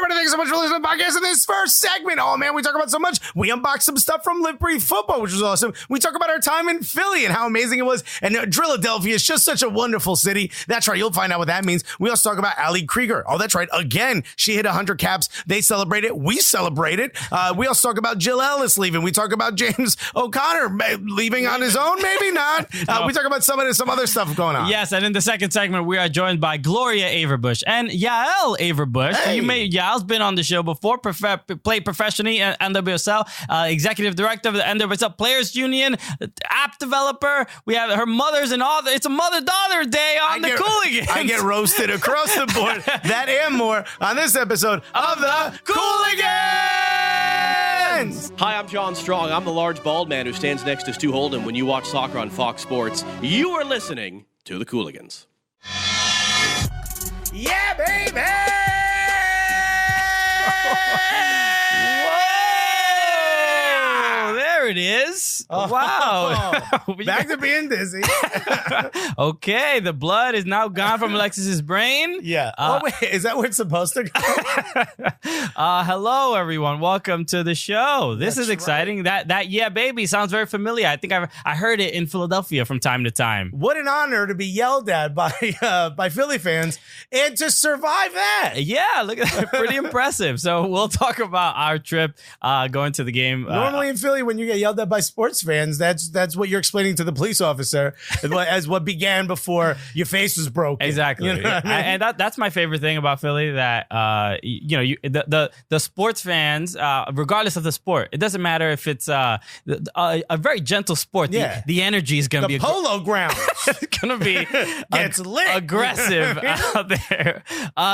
everybody, thanks so much for listening to the podcast in this first segment. Oh, man, we talk about so much. We unboxed some stuff from Live Breathe Football, which was awesome. We talk about our time in Philly and how amazing it was. And Philadelphia is just such a wonderful city. That's right. You'll find out what that means. We also talk about Ali Krieger. Oh, that's right. Again, she hit 100 caps. They celebrate it. We celebrate it. We also talk about Jill Ellis leaving. We talk about James O'Connor leaving on his own. Maybe not. We talk about some other stuff going on. Yes, and in the second segment, we are joined by Gloria Averbuch and Yael Averbuch. Hey. Yael's been on the show before, played professionally at NWSL, executive director of the NWSL Players Union, app developer. We have her mother's and all. It's a mother-daughter day on the Cooligans. I get roasted across the board. That and more on this episode of the Cooligans. Hi, I'm John Strong. I'm the large bald man who stands next to Stu Holden when you watch soccer on Fox Sports. You are listening to the Cooligans. Yeah, baby! Whoa! There it is. Wow. Back to being dizzy. Okay, the blood is now gone from Alexis's brain. Yeah. Wait, is that where it's supposed to go? Hello, everyone. Welcome to the show. This is exciting. Right. That yeah, baby sounds very familiar. I think I heard it in Philadelphia from time to time. What an honor to be yelled at by Philly fans and to survive that. Yeah, look at that. Pretty impressive. So we'll talk about our trip going to the game. Normally in Philly, when you get yelled at by sports fans, that's what you're explaining to the police officer as what began before your face was broken. Exactly. You know what I mean? And that's my favorite thing about Philly, that the sports fans, regardless of the sport, it doesn't matter if it's a very gentle sport. Yeah. The energy is going to be polo ground. It's going to be aggressive out there.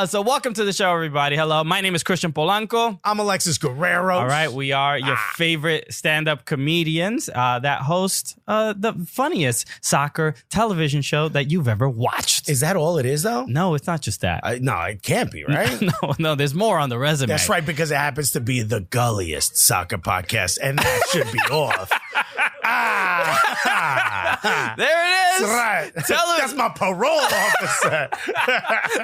So welcome to the show, everybody. Hello, my name is Christian Polanco. I'm Alexis Guerrero. All right, we are your favorite stand-up comedians that host the funniest soccer television show that you've ever watched. Is that all it is, though? No, it's not just that. No, it can't be, right? No, there's more on the resume. That's right, because it happens to be the gulliest soccer podcast, and that should be off. There it is. Right. That's my parole officer.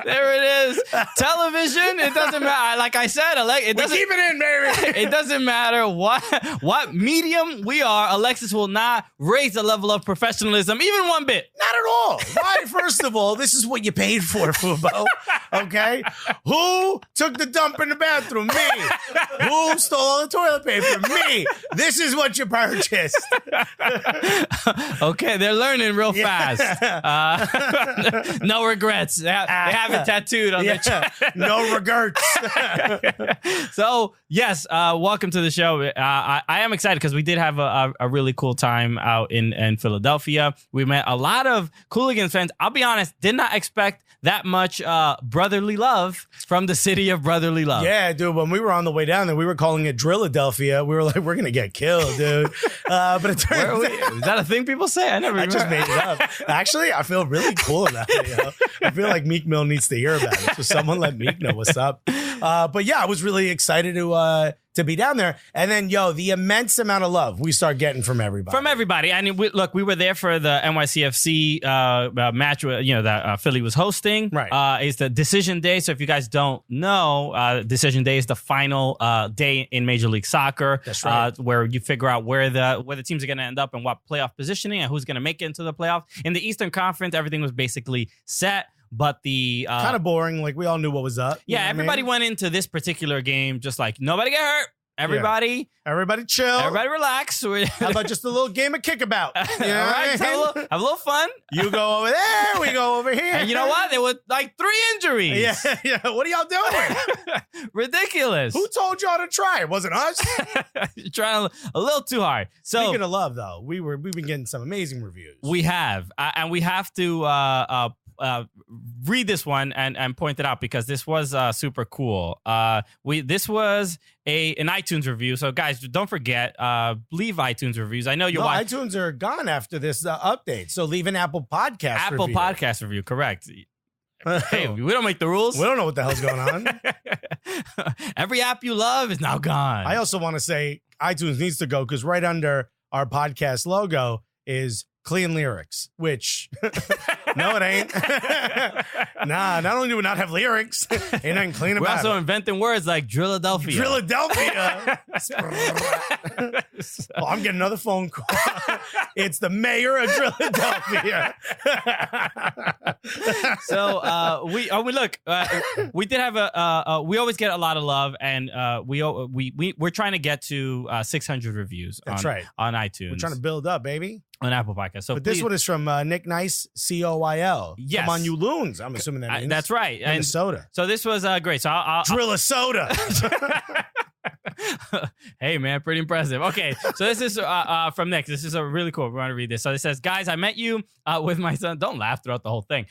There it is. Television. It doesn't matter. Like I said, keep it in, baby. It doesn't matter what medium we are. Alexis will not raise the level of professionalism even one bit. Not at all. Why? First of all, this is what you paid for, Fubo. Okay? Who took the dump in the bathroom? Me. Who stole all the toilet paper? Me. This is what you purchased. Okay, they're learning real fast. No regrets. They have it tattooed on their chest. No regrets. So, yes, welcome to the show. I am excited because we did have a really cool time out in Philadelphia. We met a lot of Cooligans fans. I'll be honest, did not expect that much brotherly love from the city of brotherly love. Yeah, dude, when we were on the way down there, we were calling it Drilladelphia. We were like, we're going to get killed, dude. But it turns out... Is that a thing people say? I just made it up. Actually, I feel really cool about it. You know? I feel like Meek Mill needs to hear about it. So someone let Meek know what's up. But yeah, I was really excited to be down there. And then, the immense amount of love we start getting from everybody. I mean, we were there for the NYCFC match that Philly was hosting. Right. It's the decision day. So if you guys don't know, decision day is the final day in Major League Soccer. That's right. Where you figure out where the teams are going to end up and what playoff positioning and who's going to make it into the playoffs. In the Eastern Conference, everything was basically set. But the kind of boring, like we all knew what was up. Yeah, everybody went into this particular game just like nobody get hurt. Everybody chill. Everybody relax. How about just a little game of kickabout? You know all right, have a little fun. You go over there, we go over here. And you know what? There were like 3 injuries. Yeah. What are y'all doing? Ridiculous. Who told y'all to try? It wasn't us. You're trying a little too hard. So, speaking of love, though, we've been getting some amazing reviews. We have, and we have to read this one and point it out because this was super cool. This was an iTunes review. So guys, don't forget, leave iTunes reviews. I know you're watching. iTunes are gone after this update. So leave an Apple Podcast review. Podcast review, correct. Hey, we don't make the rules. We don't know what the hell's going on. Every app you love is now gone. I also want to say iTunes needs to go because right under our podcast logo is Clean Lyrics, which No, it ain't. Nah, not only do we not have lyrics, ain't nothing clean We're about also it. inventing words like Drilladelphia. Philadelphia. Oh, I'm getting another phone call. It's the mayor of Philadelphia. So we did have we always get a lot of love, and we're trying to get to 600 reviews. That's right. On iTunes. We're trying to build up, baby. On Apple Podcasts. So but this one is from Nick Nice, Coyl. Yes. Come on, you loons. I'm assuming that means. That's right. Minnesota. So this was great. So I'll Drill a soda. Hey, man, pretty impressive. Okay, so this is from Nick. This is a really cool. We want to read this. So it says, guys, I met you with my son. Don't laugh throughout the whole thing.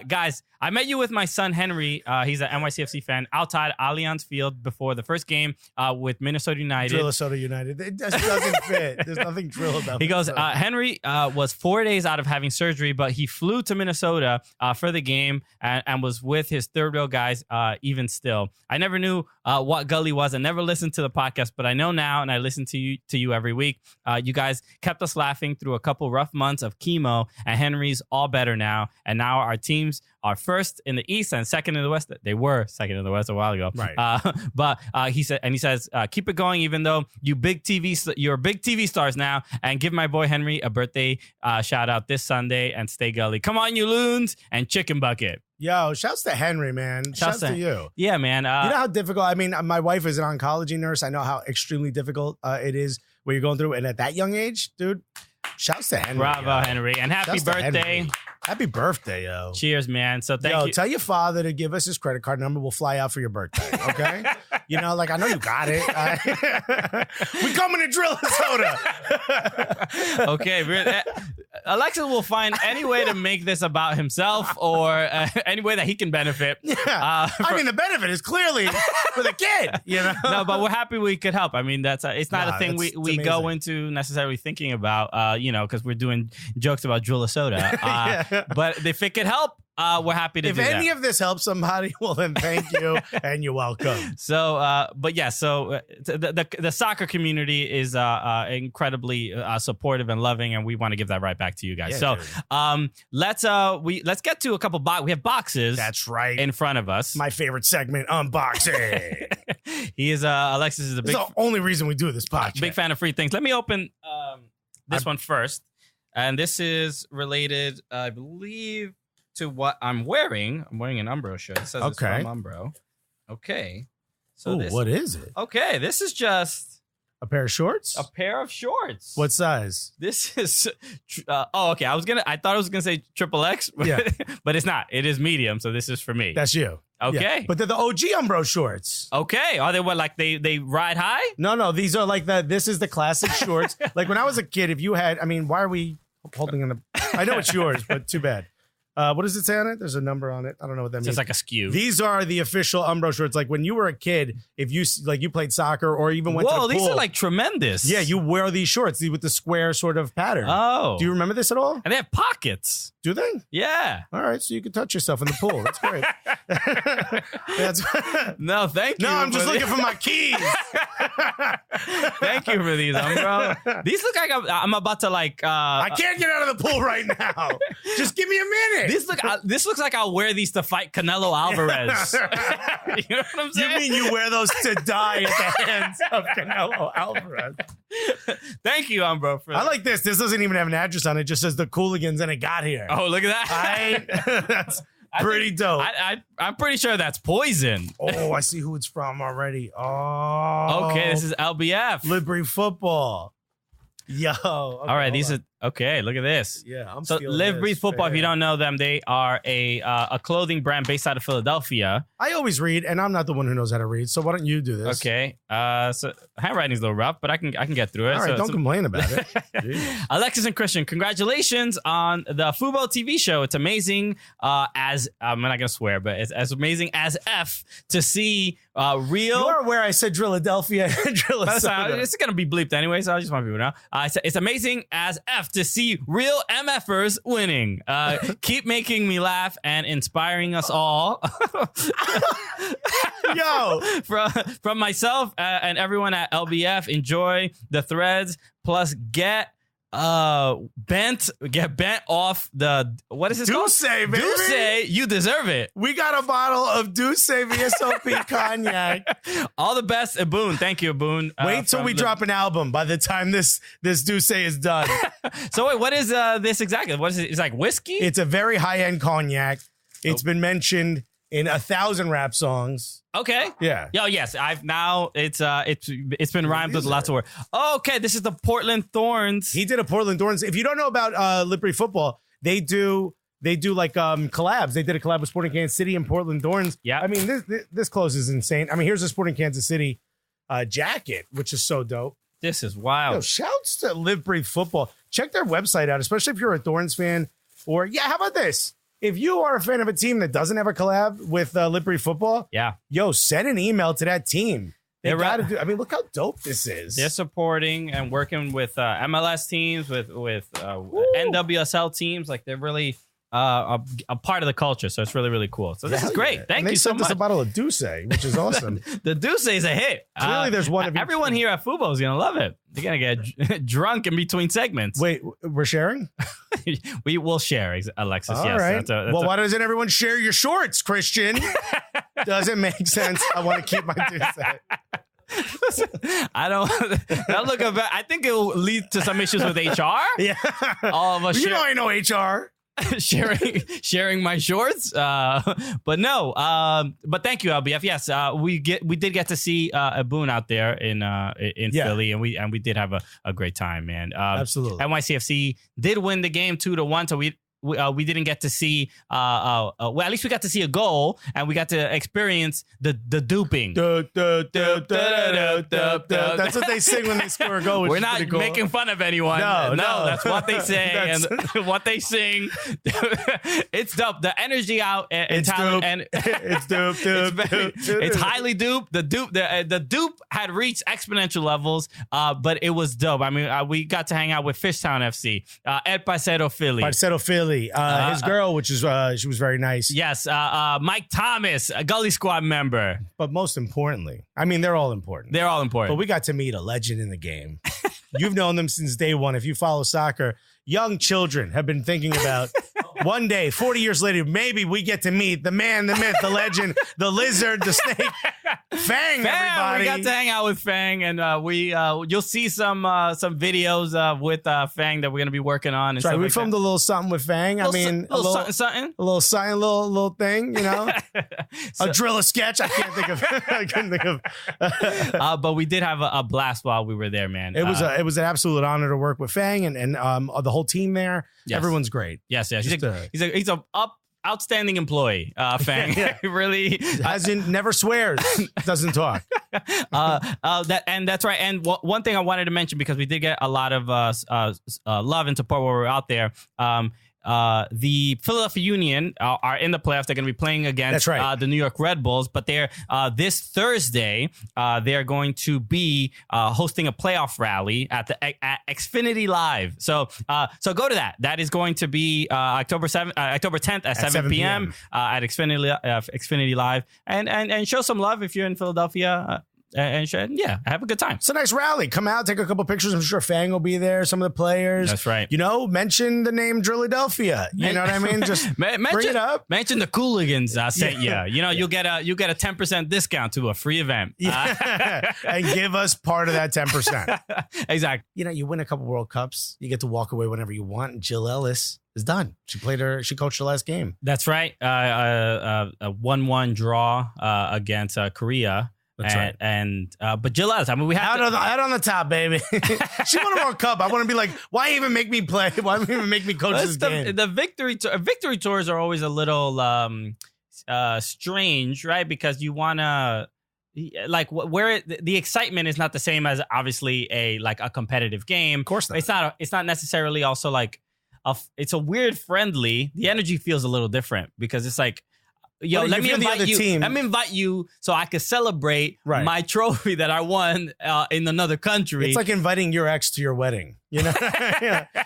Guys, I met you with my son, Henry. He's an NYCFC fan outside Allianz Field before the first game with Minnesota United. Drill a soda United. It just doesn't fit. There's nothing drill about it. He goes, Henry was 4 days out of having surgery, but he flew to Minnesota for the game and was with his third row guys even still. I never knew what Gully was. I never listened to the podcast, but I know now, and I listen to you every week. You guys kept us laughing through a couple rough months of chemo, and Henry's all better now. And now our teams are first in the East and second in the West. They were second in the West a while ago. Right. But he says, keep it going, even though you're big TV stars now, and give my boy Henry a birthday shout out this Sunday, and stay Gully. Come on, you loons, and chicken bucket. Yo, shouts to Henry, man. Shouts to you. Yeah, man. You know how difficult, I mean, my wife is an oncology nurse. I know how extremely difficult it is what you're going through. And at that young age, dude, shouts to Henry. Bravo, Henry. And happy birthday. Happy birthay, yo. Cheers, man. So thank you. Tell your father to give us his credit card number. We'll fly out for your birthday, okay? You know, like, I know you got it. We coming to drill a soda. Okay. Alexis will find any way to make this about himself or any way that he can benefit. Yeah. I mean, the benefit is clearly for the kid, you know? No, but we're happy we could help. I mean, it's not a thing we go into necessarily thinking about, because we're doing jokes about drill a soda. But if it could help, we're happy to do that. If any of this helps somebody, well, then thank you, and you're welcome. So, but yeah, so the soccer community is incredibly supportive and loving, and we want to give that right back to you guys. Yeah, so, let's get to a couple we have boxes. That's right. In front of us. My favorite segment, unboxing. He is Alexis is the only reason we do this podcast. Big fan of free things. Let me open this one first. And this is related, I believe, to what I'm wearing. I'm wearing an Umbro shirt. It says it's from Umbro. Okay. So what is it? Okay, this is just a pair of shorts. A pair of shorts. What size? This is. Okay. I thought I was gonna say XXX, but it's not. It is medium. So this is for me. That's you. Okay. Yeah. But they're the OG Umbro shorts. Okay. Are they what, like they ride high? No. These are like this is the classic shorts. Like when I was a kid, if you had, I mean, why are we holding in I know it's yours, but too bad. What does it say on it? There's a number on it. I don't know what that means. It's like a skew. These are the official Umbro shorts. Like when you were a kid, if you played soccer or even went to the pool. Whoa, these are like tremendous. Yeah, you wear these shorts with the square sort of pattern. Oh. Do you remember this at all? And they have pockets. Do they? Yeah. All right, so you can touch yourself in the pool. That's great. No, thank you. No, I'm just looking for my keys. Thank you for these, Umbro. These look like I'm about to like. I can't get out of the pool right now. Just give me a minute. This looks like I'll wear these to fight Canelo Alvarez. You know what I'm saying? You mean you wear those to die at the hands of Canelo Alvarez? Thank you, Umbro. I like this. This doesn't even have an address on it. It just says the Cooligans and it got here. Oh, look at that. That's pretty dope. I'm pretty sure that's Poison. Oh, I see who it's from already. Oh. Okay, this is LBF. Liberty Football. Yo. Okay, all right, these are okay. Look at this. Yeah, I'm so Live Breathe Football. If you don't know them, they are a clothing brand based out of Philadelphia. I always read, and I'm not the one who knows how to read. So why don't you do this? Okay. So handwriting's a little rough, but I can get through it. All right, don't complain about it. Alexis and Christian, congratulations on the Fubo TV show. It's amazing. As I'm not gonna swear, but it's as amazing as F to see real. You are where I said Drilladelphia and Drillasoda. It's gonna be bleeped anyway, so I just want people to know. It's amazing as F to see real MFers winning. Keep making me laugh and inspiring us all. Yo, from myself and everyone at LBF, enjoy the threads. Plus, get Get bent off the, what is this called? Douce, baby. Douce, you deserve it. We got a bottle of Douce VSOP cognac. All the best, Aboon. Thank you, Aboon. Wait till we drop an album by the time this Douce is done. So wait, what is this exactly? What is it? It's like whiskey? It's a very high-end cognac. It's been mentioned in 1,000 rap songs. Okay. Yeah. Yo, yes. It's been rhymed with lots of words. Okay, this is the Portland Thorns. He did a Portland Thorns. If you don't know about Liberty football, they do like collabs. They did a collab with Sporting Kansas City and Portland Thorns. Yeah. I mean, this clothes is insane. I mean, here's a Sporting Kansas City jacket, which is so dope. This is wild. Yo, shouts to Liberty football. Check their website out, especially if you're a Thorns fan. Or, how about this? If you are a fan of a team that doesn't have a collab with Liberty football, send an email to that team. They gotta do. I mean, look how dope this is. They're supporting and working with MLS teams, with NWSL teams. Like they're really a part of the culture. So it's really, really cool. So this is great. Yeah. Thank you so much. They sent us a bottle of Douce, which is awesome. The Douce is a hit. Clearly, there's one of each. Everyone here at Fubo is gonna love it. They're gonna get drunk in between segments. Wait, we're sharing? We will share, Alexis. All yes. right. Well, why doesn't everyone share your shorts, Christian? Doesn't make sense. I want to keep my Douce. I don't look about. I think it will lead to some issues with HR. Yeah. All of us. I know HR. sharing my shorts, but no. But thank you, LBF. Yes, we did get to see Aboon out there in Philly, and we did have a great time, man. Absolutely. NYCFC did win the game 2-1, so we didn't get to see well, at least we got to see a goal, and we got to experience the duping. That's what they sing when they score a goal. We're not making fun of anyone. No, that's what they say and what they sing. It's dope. The energy out and talent, and it's dope. It's highly dupe. The dupe had reached exponential levels, but it was dope. I mean, we got to hang out with Fishtown FC, Ed Parceiro Philly. His girl, which is she was very nice. Yes, Mike Thomas, a Gully Squad member. But most importantly, I mean, they're all important. But we got to meet a legend in the game. You've known them since day one. If you follow soccer, young children have been thinking about one day, 40 years later, maybe we get to meet the man, the myth, the legend, the lizard, the snake, Fang. Everybody, we got to hang out with Fang, and you'll see some videos with Fang that we're gonna be working on. And right, we filmed a little something with Fang. A little something, little thing, you know, a drill, a sketch. I couldn't think of. But we did have a blast while we were there, man. It was an absolute honor to work with Fang and the whole team there. Yes. Everyone's great. Yes. He's a outstanding employee. Fang really never swears, doesn't talk. That's right. And one thing I wanted to mention, because we did get a lot of love and support while we were out there. The Philadelphia Union are in the playoffs. They're going to be playing against the New York Red Bulls, but they're this Thursday. They're going to be hosting a playoff rally at Xfinity Live. So go to that. That is going to be October 10th at 7 p.m. At Xfinity Live, and show some love if you're in Philadelphia. And have a good time. It's a nice rally. Come out, take a couple pictures. I'm sure Fang will be there. Some of the players. That's right. You know, mention the name Drilladelphia. You know what I mean? Just bring it up. Mention the Cooligans I sent you. You know, you'll get a 10% discount to a free event. And give us part of that 10%. Exactly. You know, you win a couple World Cups. You get to walk away whenever you want. And Jill Ellis is done. She coached the last game. That's right. A 1-1 draw against Korea. That's right. But Jill Ellis, I mean, we have out on the top, baby. She won a World Cup. I want to be like, why even make me play? Why even make me coach this game? The victory tours are always a little strange, right? Because you want to, like, where the excitement is not the same as obviously a competitive game. Of course not. It's not necessarily also like it's a weird friendly. The energy feels a little different because it's like, yo, let me invite you so I can celebrate my trophy that I won in another country. It's like inviting your ex to your wedding. You know,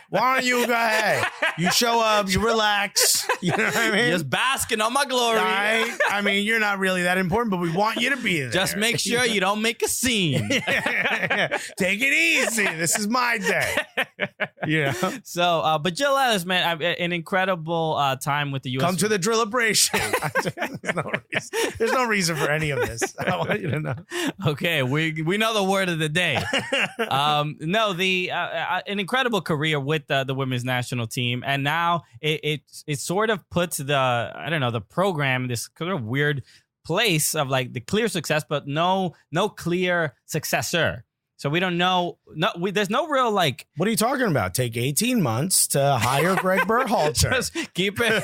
why don't you go ahead? You show up, you relax. You know what I mean? Just basking on my glory. Right? I mean, you're not really that important, but we want you to be there. Just make sure you don't make a scene. Take it easy. This is my day. Yeah. So, but Jill Ellis, man, an incredible time with the U.S. Come to the Drillibration. There's no reason for any of this. I want you to know. Okay, we know the word of the day. No, an incredible career with the women's national team, and now it sort of puts the program in this kind of weird place of like the clear success, but no clear successor. So we don't know. There's no real like. What are you talking about? Take 18 months to hire Greg Berhalter. Just keep it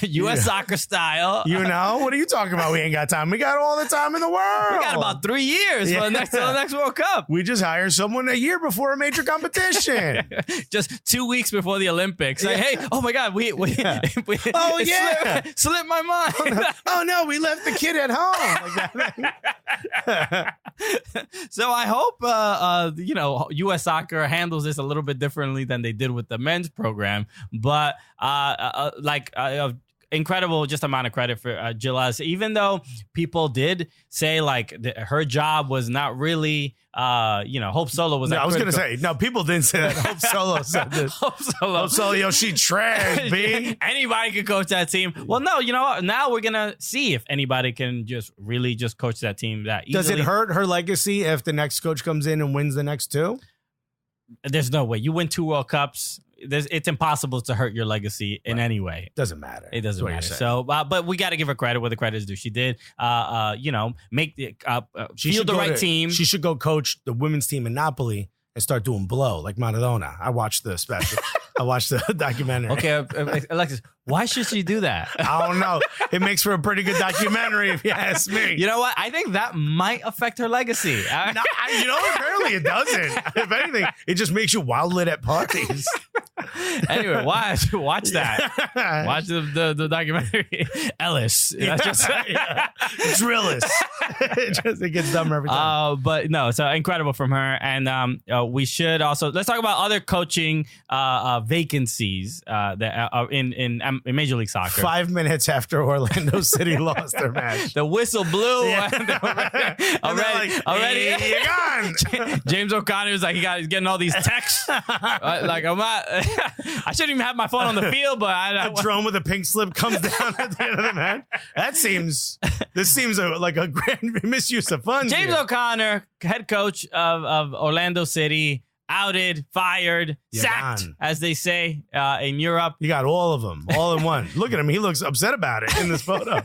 U.S. soccer style. You know, what are you talking about? We ain't got time. We got all the time in the world. We got about 3 years for the next World Cup. We just hire someone a year before a major competition. Just 2 weeks before the Olympics. Like, hey, oh my God, we oh yeah, slipped my mind. Oh no, we left the kid at home. So I hope U.S. soccer handles this a little bit differently than they did with the men's program, but incredible just amount of credit for Jill Ellis, even though people did say like her job was not really Hope Solo was. No, I was going to say, no, people didn't say that. Hope Solo said this. Hope Solo, yo, she trash, B. Anybody can coach that team. Well, no, you know what? Now we're going to see if anybody can just coach that team that easily. Does it hurt her legacy if the next coach comes in and wins the next two? There's no way. You win 2 World Cups. It's impossible to hurt your legacy in any way. Doesn't matter. It doesn't matter. So, but we got to give her credit where the credit is due. She did, make the field the right team. She should go coach the women's team in Napoli and start doing blow like Maradona. I watched the special. I watched the documentary. Okay, Alexis, why should she do that? I don't know. It makes for a pretty good documentary, if you ask me. You know what? I think that might affect her legacy. Apparently it doesn't. If anything, it just makes you wild lit at parties. Anyway, watch that. Watch the documentary. Ellis. That's just Drillis. It gets dumber every time. But no, so incredible from her. And we should also let's talk about other coaching vacancies that are in Major League Soccer. 5 minutes after Orlando City lost their match, the whistle blew. Yeah. already, hey, you're gone. James O'Connor was like, he's getting all these texts. Like I'm not. I shouldn't even have my phone on the field, but a drone with a pink slip comes down at the end of the match. This seems like a grand misuse of funds. James O'Connor, head coach of Orlando City, outed, fired, sacked, as they say in Europe. You got all of them, all in one. Look at him; he looks upset about it in this photo.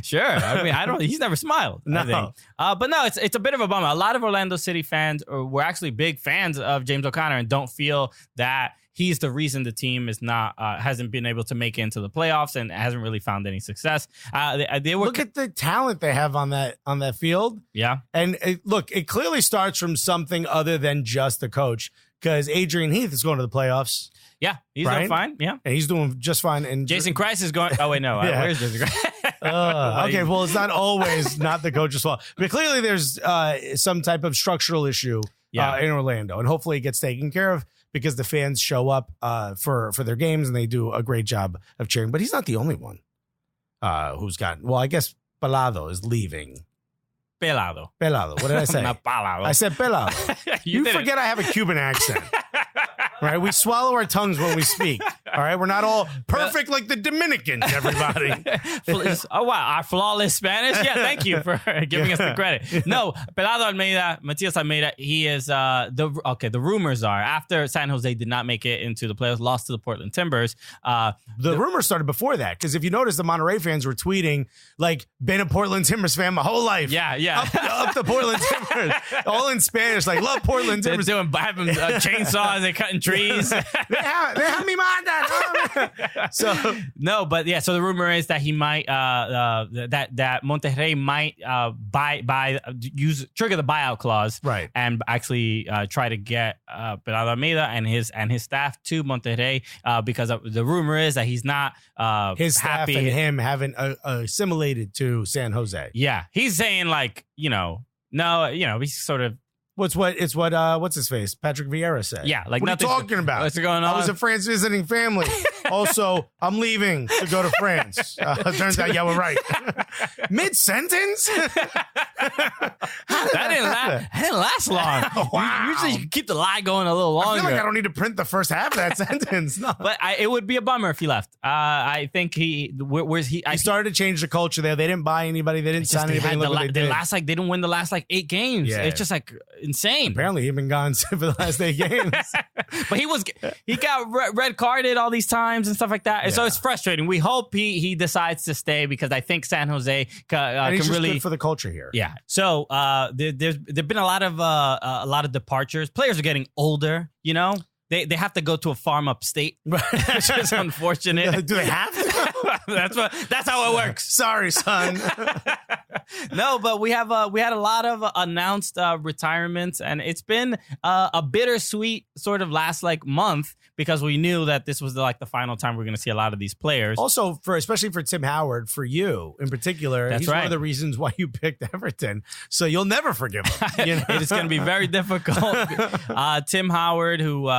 Sure, I mean, he's never smiled. No, I think. But no, it's a bit of a bummer. A lot of Orlando City fans were actually big fans of James O'Connor and don't feel that he's the reason the team is not hasn't been able to make it into the playoffs and hasn't really found any success. Look at the talent they have on that field. Yeah, and it clearly starts from something other than just the coach, because Adrian Heath is going to the playoffs. Yeah, he's doing fine. Yeah, and he's doing just fine. And Jason Christ is going. Oh wait, no, where's Jason Christ? Okay, well, it's not always not the coach's fault, but clearly there's some type of structural issue in Orlando, and hopefully it gets taken care of, because the fans show up for their games and they do a great job of cheering. But he's not the only one who's gotten. Well, I guess Pelado is leaving. Pelado. What did I say? Not Pelado. I said Pelado. you forget I have a Cuban accent. Right? We swallow our tongues when we speak. All right? We're not all perfect like the Dominicans, everybody. Oh, wow. Our flawless Spanish? Yeah, thank you for giving us the credit. No, Pelado Almeida, Matias Almeida, he is, the rumors are, after San Jose did not make it into the playoffs, lost to the Portland Timbers. The rumors started before that, because if you notice, the Monterey fans were tweeting, like, been a Portland Timbers fan my whole life. Yeah. Up the Portland Timbers. All in Spanish, like, love Portland Timbers. They're having chainsaws, they're cutting trees. they have me mind. So no, but yeah. So the rumor is that he might that Monterrey might trigger the buyout clause, right, and actually try to get Pelado Almeida and his staff to Monterrey because the rumor is that he's not his staff happy and him haven't assimilated to San Jose. Yeah, he's saying like no, he's sort of What's his face? Patrick Vieira said. Yeah, like what are you talking about? What's going on? I was in France visiting family. Also, I'm leaving to go to France. Turns out, yeah, we're right. Mid-sentence? That didn't last long. Wow. Usually you keep the lie going a little longer. I feel like I don't need to print the first half of that sentence. No. But it would be a bummer if he left. I think he started to change the culture there. They didn't buy anybody. They didn't sign anybody. They didn't win the last 8 games. Yeah. It's just insane. Apparently, he's been gone for the last 8 games. But he got red carded all these times and stuff like that. And so it's frustrating. We hope he decides to stay because I think San Jose and he's can really good for the culture here. Yeah. So there's been a lot of departures. Players are getting older. You know, they have to go to a farm upstate, which is unfortunate. Do they have to? That's how it works. Sorry, son. No, but we had a lot of announced retirements, and it's been a bittersweet sort of last month because we knew that this was the final time we're going to see a lot of these players. Also, especially for Tim Howard, for you in particular, he's one of the reasons why you picked Everton. So you'll never forgive him. You know? It's going to be very difficult. Tim Howard, who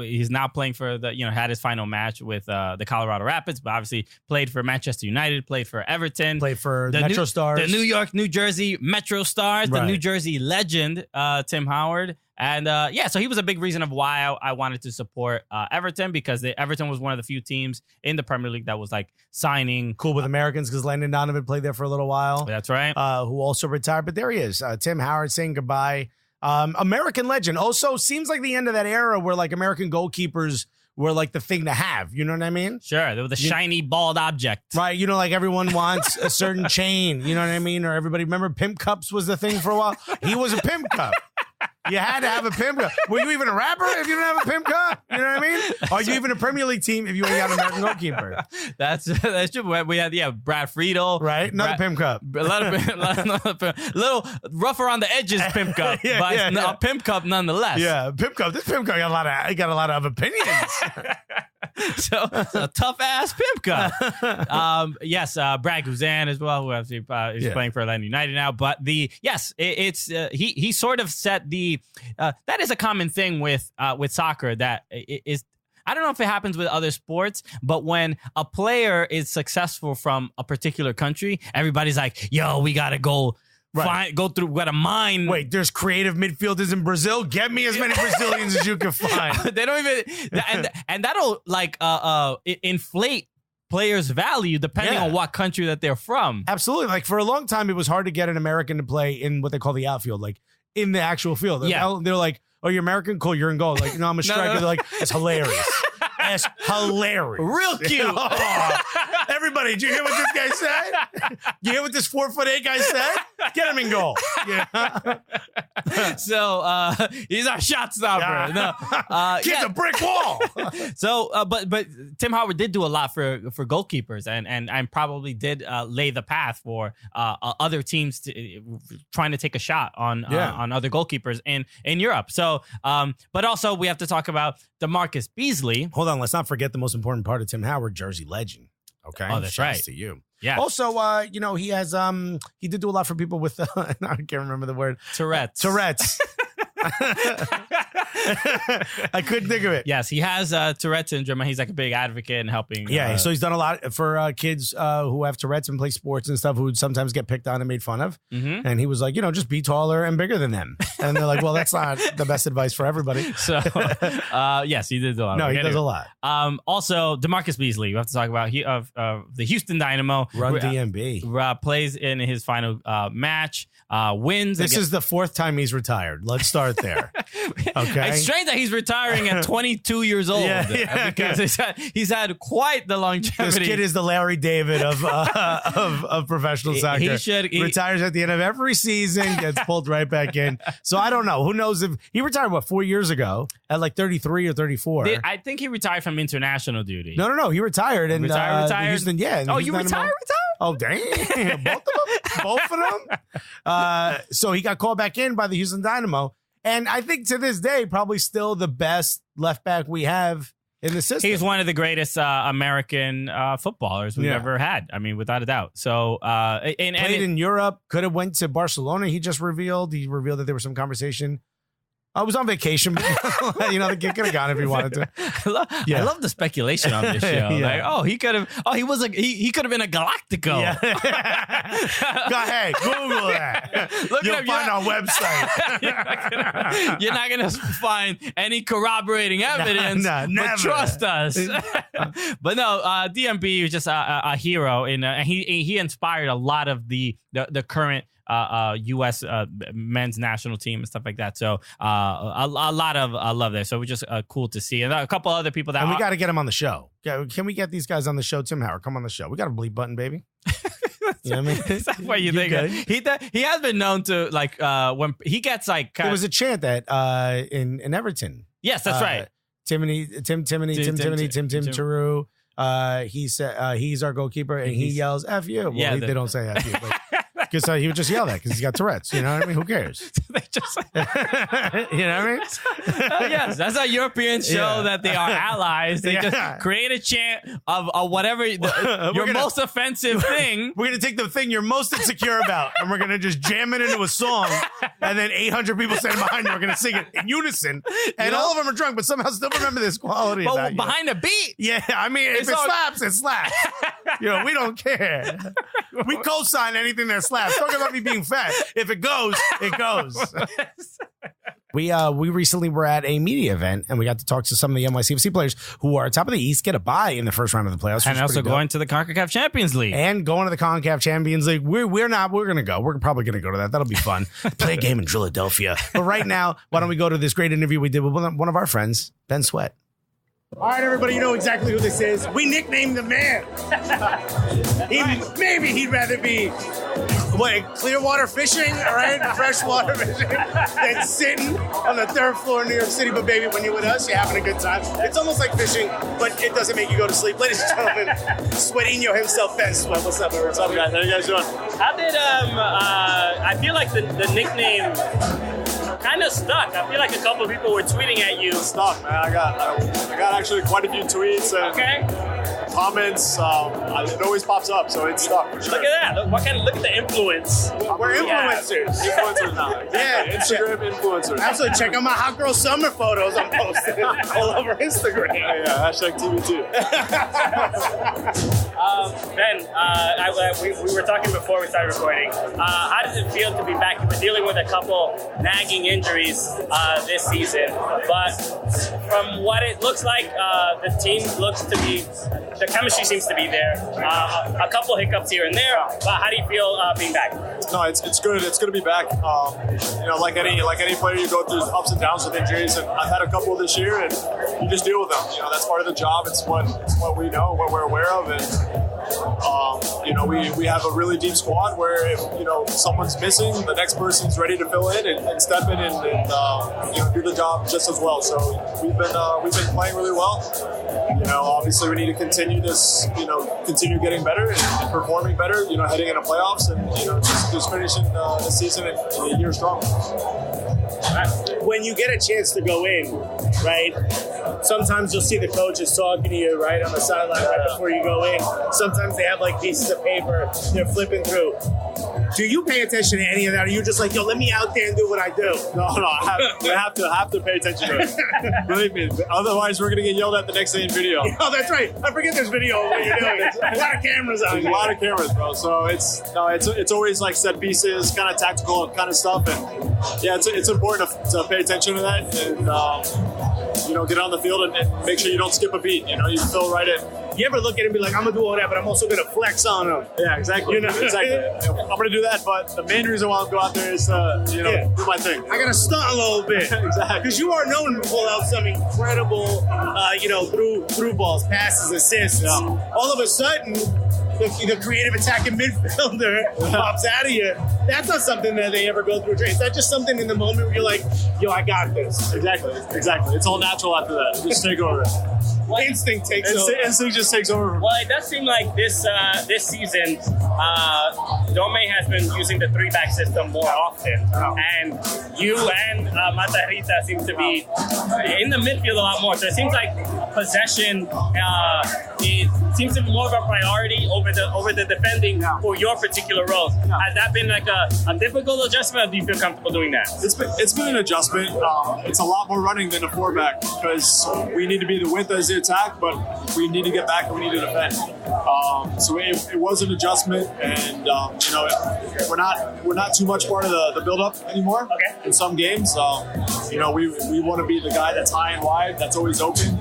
he's now playing for had his final match with the Colorado Rapids, but obviously played for Manchester United, played for Everton, played for the Metro Stars, the New York, New Jersey Metro Stars, the New Jersey legend, Tim Howard. And so he was a big reason of why I wanted to support Everton because Everton was one of the few teams in the Premier League that was signing. Cool with Americans because Landon Donovan played there for a little while. That's right. Who also retired. But there he is, Tim Howard saying goodbye. American legend. Also seems like the end of that era where American goalkeepers were the thing to have. You know what I mean? Sure. They were the shiny, bald object. Right. You know, everyone wants a certain chain. You know what I mean? Or everybody, remember Pimp Cups was the thing for a while? He was a Pimp Cup. You had to have a Pimp Cup. Were you even a rapper if you didn't have a Pimp Cup? You know what I mean? Are you even a Premier League team if you ain't got an American goalkeeper? That's true. We had Brad Friedel. Right. Another Pimp Cup. A little rough around the edges Pimp Cup. But a Pimp Cup nonetheless. Yeah. Pimp Cup. This Pimp Cup got a lot of opinions. So it's a tough ass Pimp Cup. Yes, Brad Guzan as well, who actually is playing for Atlanta United now. But he sort of set the that is a common thing with soccer that is. I don't know if it happens with other sports, but when a player is successful from a particular country, everybody's like, "Yo, we gotta go." Right. Go through what a mine. Wait, there's creative midfielders in Brazil. Get me as many Brazilians as you can find. They don't even, and that'll inflate players' value depending on what country that they're from. Absolutely. For a long time, it was hard to get an American to play in what they call the outfield, in the actual field. Yeah. They're like, "Oh, you're American? Cool, you're in goal." No, I'm a striker. No. They're like, "It's hilarious." It's hilarious. Real cute. Everybody, did you hear what this guy said? You hear what this 4'8" guy said? Get him in goal. Yeah. So he's our shot stopper. No, Kid's a brick wall. So, but Tim Howard did do a lot for goalkeepers, and probably did lay the path for other teams trying to take a shot on other goalkeepers in Europe. So, but also we have to talk about DeMarcus Beasley. Hold on, let's not forget the most important part of Tim Howard, Jersey legend. Okay. Oh, that's right. To you. Yeah. Also, he has he did do a lot for people with I can't remember the word. Tourette's. I couldn't think of it. Yes, he has Tourette's syndrome. He's a big advocate in helping. Yeah, so he's done a lot for kids who have Tourette's and play sports and stuff who would sometimes get picked on and made fun of. Mm-hmm. And he was like, just be taller and bigger than them. And they're like, well, that's not the best advice for everybody. So, yes, he did a lot. No, he does a lot. Also, DeMarcus Beasley, we have to talk about the Houston Dynamo. Run DMB. Plays in his final match, wins. This is the 4th time he's retired. Let's start there. Okay. It's strange that he's retiring at 22 years old because he's had quite the longevity. This kid is the Larry David of professional soccer. He retires at the end of every season, gets pulled right back in. So I don't know. Who knows if he retired 4 years ago at 33 or 34? I think he retired from international duty. No. He retired and retired. Houston. Yeah. Oh, you retired? Oh, dang. Both of them. So he got called back in by the Houston Dynamo. And I think to this day, probably still the best left back we have in the system. He's one of the greatest American footballers we've ever had. I mean, without a doubt. So, played in Europe, could have went to Barcelona. He revealed that there was some conversation. I was on vacation. The kid could have gone if he wanted to. I love the speculation on this show. Like, he could have. Oh, he was he could have been a Galactico. Yeah. Hey, Google that. You'll find our website. You're not gonna find any corroborating evidence. No, but trust us. But no, DMB was just a hero, and he inspired a lot of the current U.S. men's national team and stuff like that. So a lot of love there. So it was just cool to see. And a couple other people that... And we got to get them on the show. Can we get these guys on the show? Tim Howard, come on the show. We got a bleep button, baby. You know what I mean? Is that what you think? He has been known to, like, when he gets, like... There was a chant that in Everton. Yes, that's right. Tim Taru. He said he's our goalkeeper, and he yells "F you." Well, they don't say "F you," but because he would just yell that because he's got Tourette's. You know what I mean? Who cares? They just, you know what I mean? Yes, that's how Europeans show that they are allies. They just create a chant of whatever your most offensive thing. We're gonna take the thing you're most insecure about, and we're gonna just jam it into a song, and then 800 people standing behind you are gonna sing it in unison, and all of them are drunk, but somehow still remember this quality. But behind a beat, I mean, if it slaps, it slaps. We don't care. We co-sign anything that slaps. Talk about me being fat. If it goes, it goes. We recently were at a media event, and we got to talk to some of the NYCFC players who are top of the East, get a bye in the first round of the playoffs. And also going to the CONCACAF Champions League. And going to the CONCACAF Champions League. We're going to go. We're probably going to go to that. That'll be fun. Play a game in Philadelphia. But right now, why don't we go to this great interview we did with one of our friends, Ben Sweat. All right, everybody, you know exactly who this is. We nicknamed the man. Maybe he'd rather be, Clearwater fishing, all right? Freshwater fishing, than sitting on the third floor in New York City. But baby, when you're with us, you're having a good time. It's almost like fishing, but it doesn't make you go to sleep. Ladies and gentlemen, Sweatinho himself, Ben Sweat. What's up, man? What's up, guys? How you guys doing? How did, I feel like the nickname kind of stuck. I feel like a couple of people were tweeting at you. It's stuck, man. I got actually quite a few tweets and comments. It always pops up, so it's stuck. For sure. Look at that. Look at the influence. We're influencers. Influencers now. Exactly. Instagram influencers. Absolutely. Check out my hot girl summer photos I'm posting all over Instagram. Yeah, hashtag TV2. Ben, we were talking before we started recording. How does it feel to be back? We're dealing with a couple nagging injuries this season, but from what it looks like, the team looks to be, the chemistry seems to be there. A couple hiccups here and there, but how do you feel being back? No, it's good. It's good to be back. Like any player, you go through ups and downs with injuries, and I've had a couple this year, and you just deal with them. That's part of the job. It's what we know, what we're aware of, and we have a really deep squad where if someone's missing, the next person's ready to fill in and step in and do the job just as well. So we've been playing really well. Obviously we need to continue this. Continue getting better and performing better. Heading into playoffs and just finishing the season in a year strong. When you get a chance to go in, right? Sometimes you'll see the coaches talking to you, right, on the sideline right before you go in. Sometimes they have like pieces of paper they're flipping through. Do you pay attention to any of that? Or are you just like, yo, let me out there and do what I do? No, I have to pay attention to it. Believe me, otherwise we're gonna get yelled at the next day in video. Oh, that's right. I forget there's video of what you're doing. There's a lot of cameras on. There's a lot of cameras, bro. So it's always like set pieces, kind of tactical kind of stuff, and yeah, it's important to pay attention to that and get on the field and make sure you don't skip a beat. You fill right in. You ever look at it and be like, I'm going to do all that, but I'm also going to flex on them. Yeah, exactly. Exactly. I'm going to do that, but the main reason why I'm going out there is do my thing. I got to stunt a little bit. Exactly. Because you are known to pull out some incredible, through balls, passes, assists. Yeah. All of a sudden, the creative attacking midfielder pops out of you. That's not something that they ever go through. It's not just something in the moment where you're like, yo, I got this. Exactly. It's all natural after that. Just take over. Instinct takes over. Instinct just takes over. Well, it does seem like this season, Dome has been using the 3-back system more often. And you and Matarrita seem to be in the midfield a lot more. So it seems like possession it seems to be more of a priority over the defending for your particular roles. Has that been like a difficult adjustment, or do you feel comfortable doing that? It's been an adjustment. It's a lot more running than a 4-back because we need to be the width as the attack, but we need to get back and we need to defend. So it was an adjustment, and we're not too much part of the build-up anymore. Okay. In some games, we want to be the guy that's high and wide, that's always open.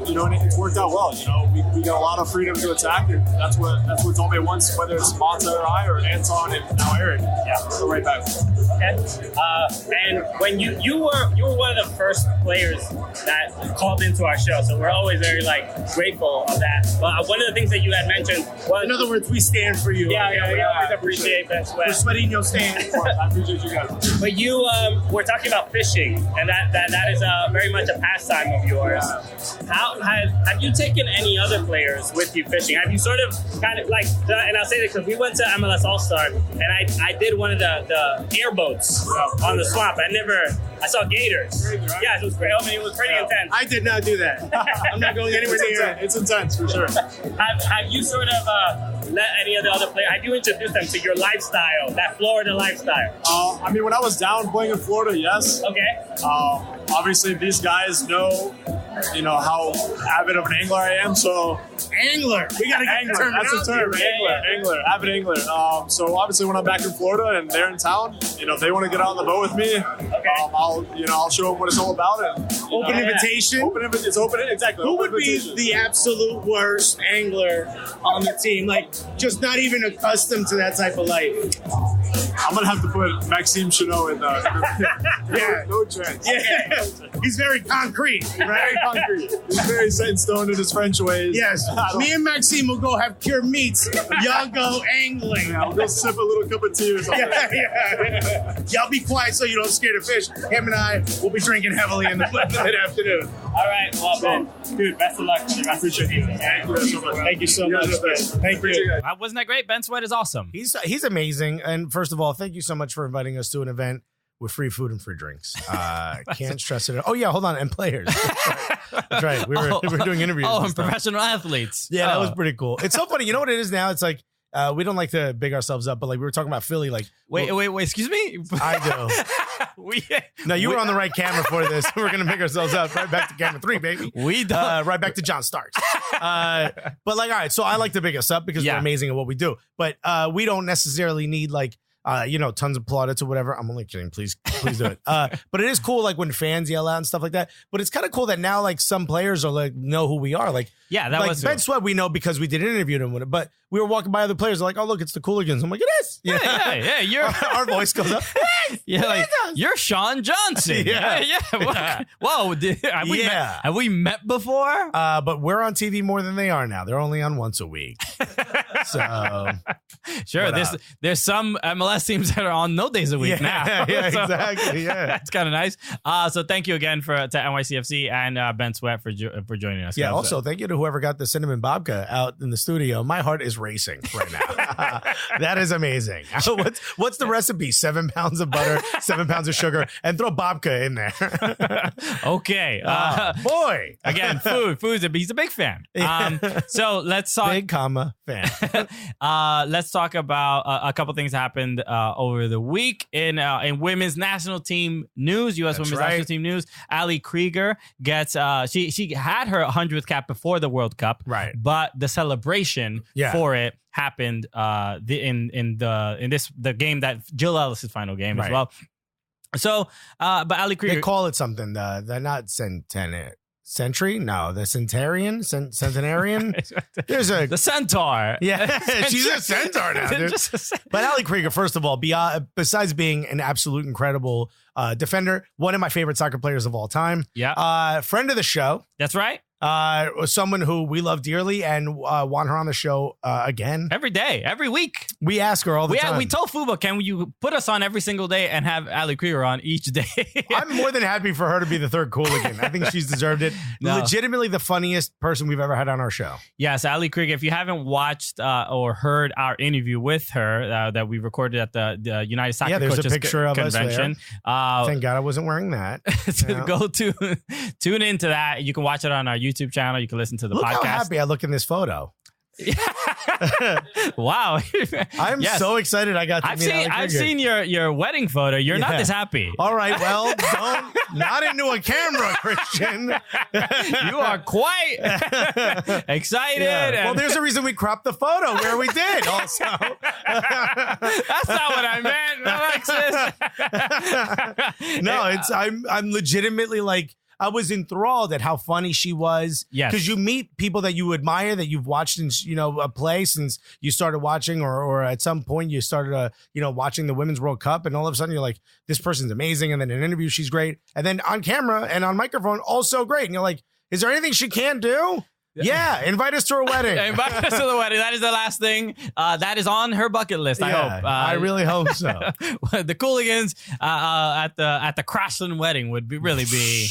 And it's worked out well. We got a lot of freedom to attack, and that's what Dome wants, whether it's Monta or I or Anton and now Eric. Yeah, so right back. Okay. And when you were one of the first players that called into our show, so we're always very grateful of that. But one of the things that you had mentioned was, in other words, we stand for you. Yeah, we always appreciate Ben Sweat. We're sweating your stand. I appreciate you guys. But you were talking about fishing, and that is very much a pastime of yours. How have you taken any other players with you fishing? Have you sort of kind of and I'll say this because we went to MLS All-Star, and I did one of the airboats on the swamp. I saw gators. Yeah, it was great. I mean, it was pretty intense. I did not do that. I'm not going anywhere near. It's intense for sure. Have you sort of let any of the other players? Have you introduced them to your lifestyle, that Florida lifestyle? When I was down playing in Florida, yes. Okay. Obviously, these guys know how avid of an angler I am. So angler, we gotta get angler. That's a term. Angler, avid angler. So obviously, when I'm back in Florida and they're in town, if they want to get out on the boat with me, I'll show them what it's all about. And open invitation. It's open. Exactly. Who would be the absolute worst angler on the team? Just not even accustomed to that type of life. I'm gonna have to put Maxime Chanot in the no chance. Yeah, he's very concrete, right? Very concrete. He's very set in stone in his French ways. Yes. Me and Maxime will go have pure meats. Y'all go angling. Yeah, we'll go sip a little cup of tea or something. Yeah. Y'all be quiet so you don't scare the fish. Him and I will be drinking heavily in the mid-afternoon. All right, well, Ben, dude, best of luck for the rest of the season. Thank you so much. Thank you. Wasn't that great? Ben Sweat is awesome. He's amazing. And first of all, thank you so much for inviting us to an event with free food and free drinks. Can't stress it. Oh yeah, hold on. And players. That's right. We were doing interviews. Oh, and professional athletes. Yeah, that was pretty cool. It's so funny. You know what it is now? It's like we don't like to big ourselves up, but we were talking about Philly. Wait. Excuse me. I do. No, you were on the right camera for this. We're gonna make ourselves up. Right back to camera 3, baby. We don't. Right back to John Starks. But all right. So I like to big us up because we're amazing at what we do. But we don't necessarily need tons of plaudits or whatever. I'm only kidding. Please do it. But it is cool, when fans yell out and stuff like that. But it's kind of cool that now, some players are know who we are. That was Ben Sweat. We know because we did an interview with him. But we were walking by other players, like, oh look, it's the Cooligans. I'm like, it is. Yeah. You're our voice goes up. You're Sean Johnson. Yeah. Whoa. Have we met before? But we're on TV more than they are now. They're only on once a week. So sure. There's some MLS teams that are on no days a week now. Yeah, exactly. Yeah, that's kind of nice. So thank you again to NYCFC and Ben Sweat for joining us. Yeah. Also, thank you to whoever got the cinnamon babka out in the studio. My heart is racing right now. That is amazing. What's the recipe? 7 pounds of butter, 7 pounds of sugar, and throw babka in there. Okay. Boy. Again, he's a big fan. So let's talk. Big fan. Let's talk about a couple things happened over the week in women's national team news. U.S. women's national team news. Ali Krieger gets she had her 100th cap before the World Cup, right? But the celebration for it happened in the game that Jill Ellis's final game as well. So, but Ali Krieger, they call it something. They're not Century? No, the Centenarian? There's the Centaur. Yeah, she's a Centaur now, dude. But Ali Krieger, first of all, besides being an absolute incredible defender, one of my favorite soccer players of all time. Yeah. Friend of the show. That's right. Someone who we love dearly and want her on the show again. Every day, every week. We ask her all the time. We told Fubo, can you put us on every single day and have Ali Krieger on each day? I'm more than happy for her to be the third Cooligan. I think she's deserved it. No. Legitimately the funniest person we've ever had on our show. Yes, Ali Krieger. If you haven't watched or heard our interview with her that we recorded at the United Soccer there's Coaches a picture of Convention. Us there. Thank God I wasn't wearing that. Go to tune into that. You can watch it on our YouTube channel. You can listen to the look podcast. How happy I look in this photo. Wow. I'm so excited I got to meet Ali Krieger. I've seen your wedding photo. You're not this happy. All right, well, not into a camera, Christian. You are quite excited. Yeah. Well, there's a reason we cropped the photo where we did also. That's not what I meant, Alexis. No, I'm legitimately like, I was enthralled at how funny she was. Yes. Because you meet people that you admire, that you've watched in, a play since you started watching, or at some point you started, watching the Women's World Cup, and all of a sudden you're like, this person's amazing. And then in an interview, she's great. And then on camera and on microphone, also great. And you're like, is there anything she can't do? Yeah, invite us to her wedding. Invite us to the wedding. That is the last thing that is on her bucket list. I hope. I really hope so. The Cooligans at the Crossland wedding would really be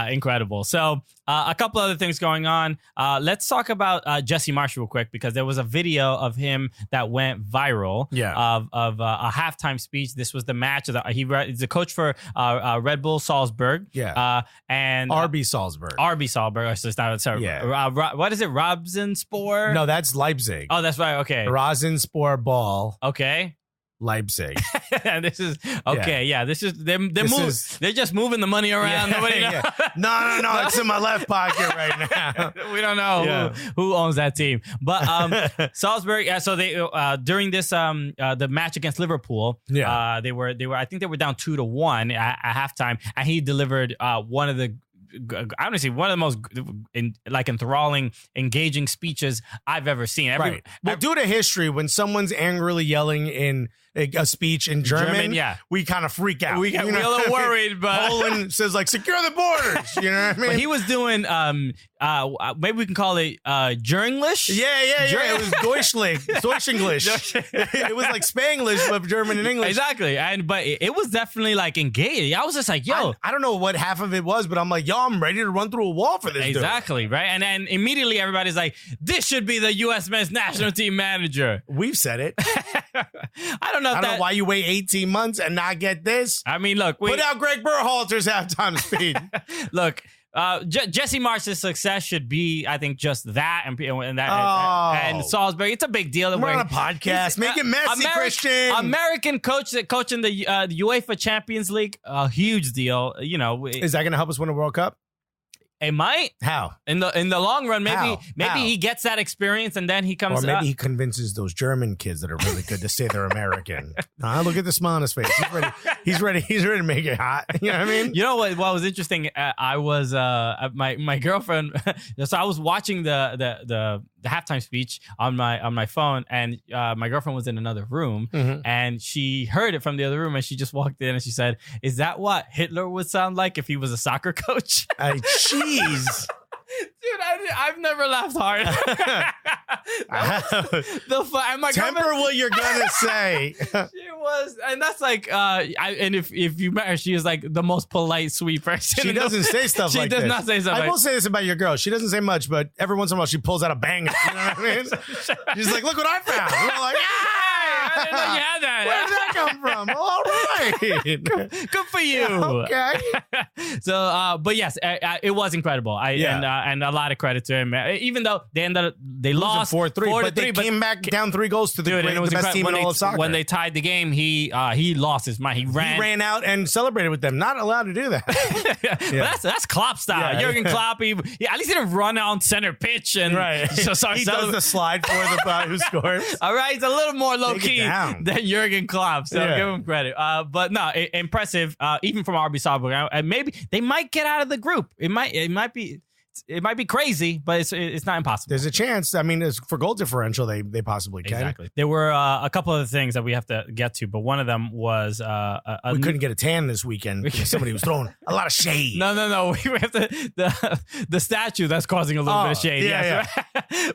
incredible. So a couple other things going on. Let's talk about Jesse Marsch real quick, because there was a video of him that went viral. Of a halftime speech. This was the match. He's the coach for Red Bull Salzburg. And RB Salzburg. RB Salzburg. So it's not, sorry. Yeah. What is it? Robsenspor? No, that's Leipzig. Oh, that's right. Okay. Rasenspor Ball. Okay. Leipzig. This is okay. Yeah, this is they're just moving the money around. Nobody knows. No, it's in my left pocket right now. We don't know who owns that team, but Salzburg. So they during this the match against Liverpool. They were I think they were down 2-1 at halftime, and he delivered one of the. Honestly, one of the most enthralling, engaging speeches I've ever seen. Well, due to history, when someone's angrily yelling in a speech in German, we kind of freak out. We get a little worried, but Poland says like secure the borders. You know what I mean? But he was doing maybe we can call it Jernglish. Yeah. It was Deutsch English. It was like Spanglish, but German and English. Exactly. But it was definitely like engaging. I was just like, yo, I don't know what half of it was, but I'm like, yo, I'm ready to run through a wall for this. Exactly, dude. Right? And then immediately everybody's like, this should be the U.S. men's national team manager. We've said it. I don't know why you wait 18 months and not get this. I mean, look. Put out Greg Berhalter's halftime speed. Look, Jesse Marsch's success should be, I think, just that and Salzburg. It's a big deal. We're on a podcast. Make it messy, Christian. American coach coaching the UEFA Champions League, a huge deal. Is that going to help us win a World Cup? It might. How? In the long run, maybe he gets that experience and then he comes. Or maybe he convinces those German kids that are really good to say they're American. Look at the smile on his face. He's ready. He's ready to make it hot. You know what I mean? You know what was interesting? I was my girlfriend. So I was watching the halftime speech on my phone, and my girlfriend was in another room, and she heard it from the other room, and she just walked in and she said, "Is that what Hitler would sound like if he was a soccer coach?" Jeez. Dude, I've never laughed hard. Temper what you're gonna say. She was, and that's like, and if you met her, she is like the most polite, sweet person. She doesn't say stuff like this. She does not say stuff. I will say this about your girl. She doesn't say much, but every once in a while she pulls out a banger. You know what I mean? She's like, "Look what I found." We're like, I didn't know you had that. Where did that come from? All right. Good for you. Okay. So, but yes, it was incredible. And a lot of credit to him. Even though they lost 4-3, but they came back down 3 goals to the best team in all of soccer. When they tied the game, he lost his mind. He ran out and celebrated with them. Not allowed to do that. But that's Klopp style. Jurgen Klopp. At least he didn't run on center pitch and he does the slide for the who scores. All right, he's a little more low key than Jurgen Klopp. So give him credit. But no, impressive. Even from RB Salzburg. Maybe they might get out of the group. It might be. it might be crazy, but it's not impossible. There's a chance. I mean, for goal differential, they possibly can. Exactly. There were a couple of things that we have to get to, but one of them was we couldn't get a tan this weekend because somebody was throwing a lot of shade. No. We have the statue that's causing a little bit of shade. Yeah.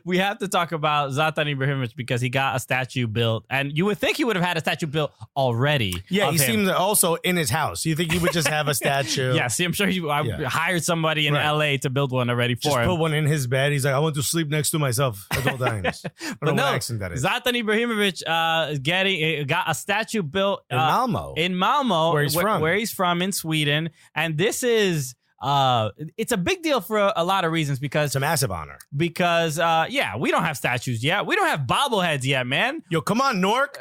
We have to talk about Zlatan Ibrahimovic because he got a statue built, and you would think he would have had a statue built already. Yeah, he seems also in his house. You think he would just have a statue? Yeah, see, I'm sure he hired somebody in LA to build one already for him. Just put one in his bed. He's like, I want to sleep next to myself at all times. But no, Zlatan Ibrahimovic got a statue built in Malmo. Where he's from in Sweden. And this is it's a big deal for a lot of reasons because it's a massive honor. Because we don't have statues yet. We don't have bobbleheads yet, man. Yo, come on, Nork.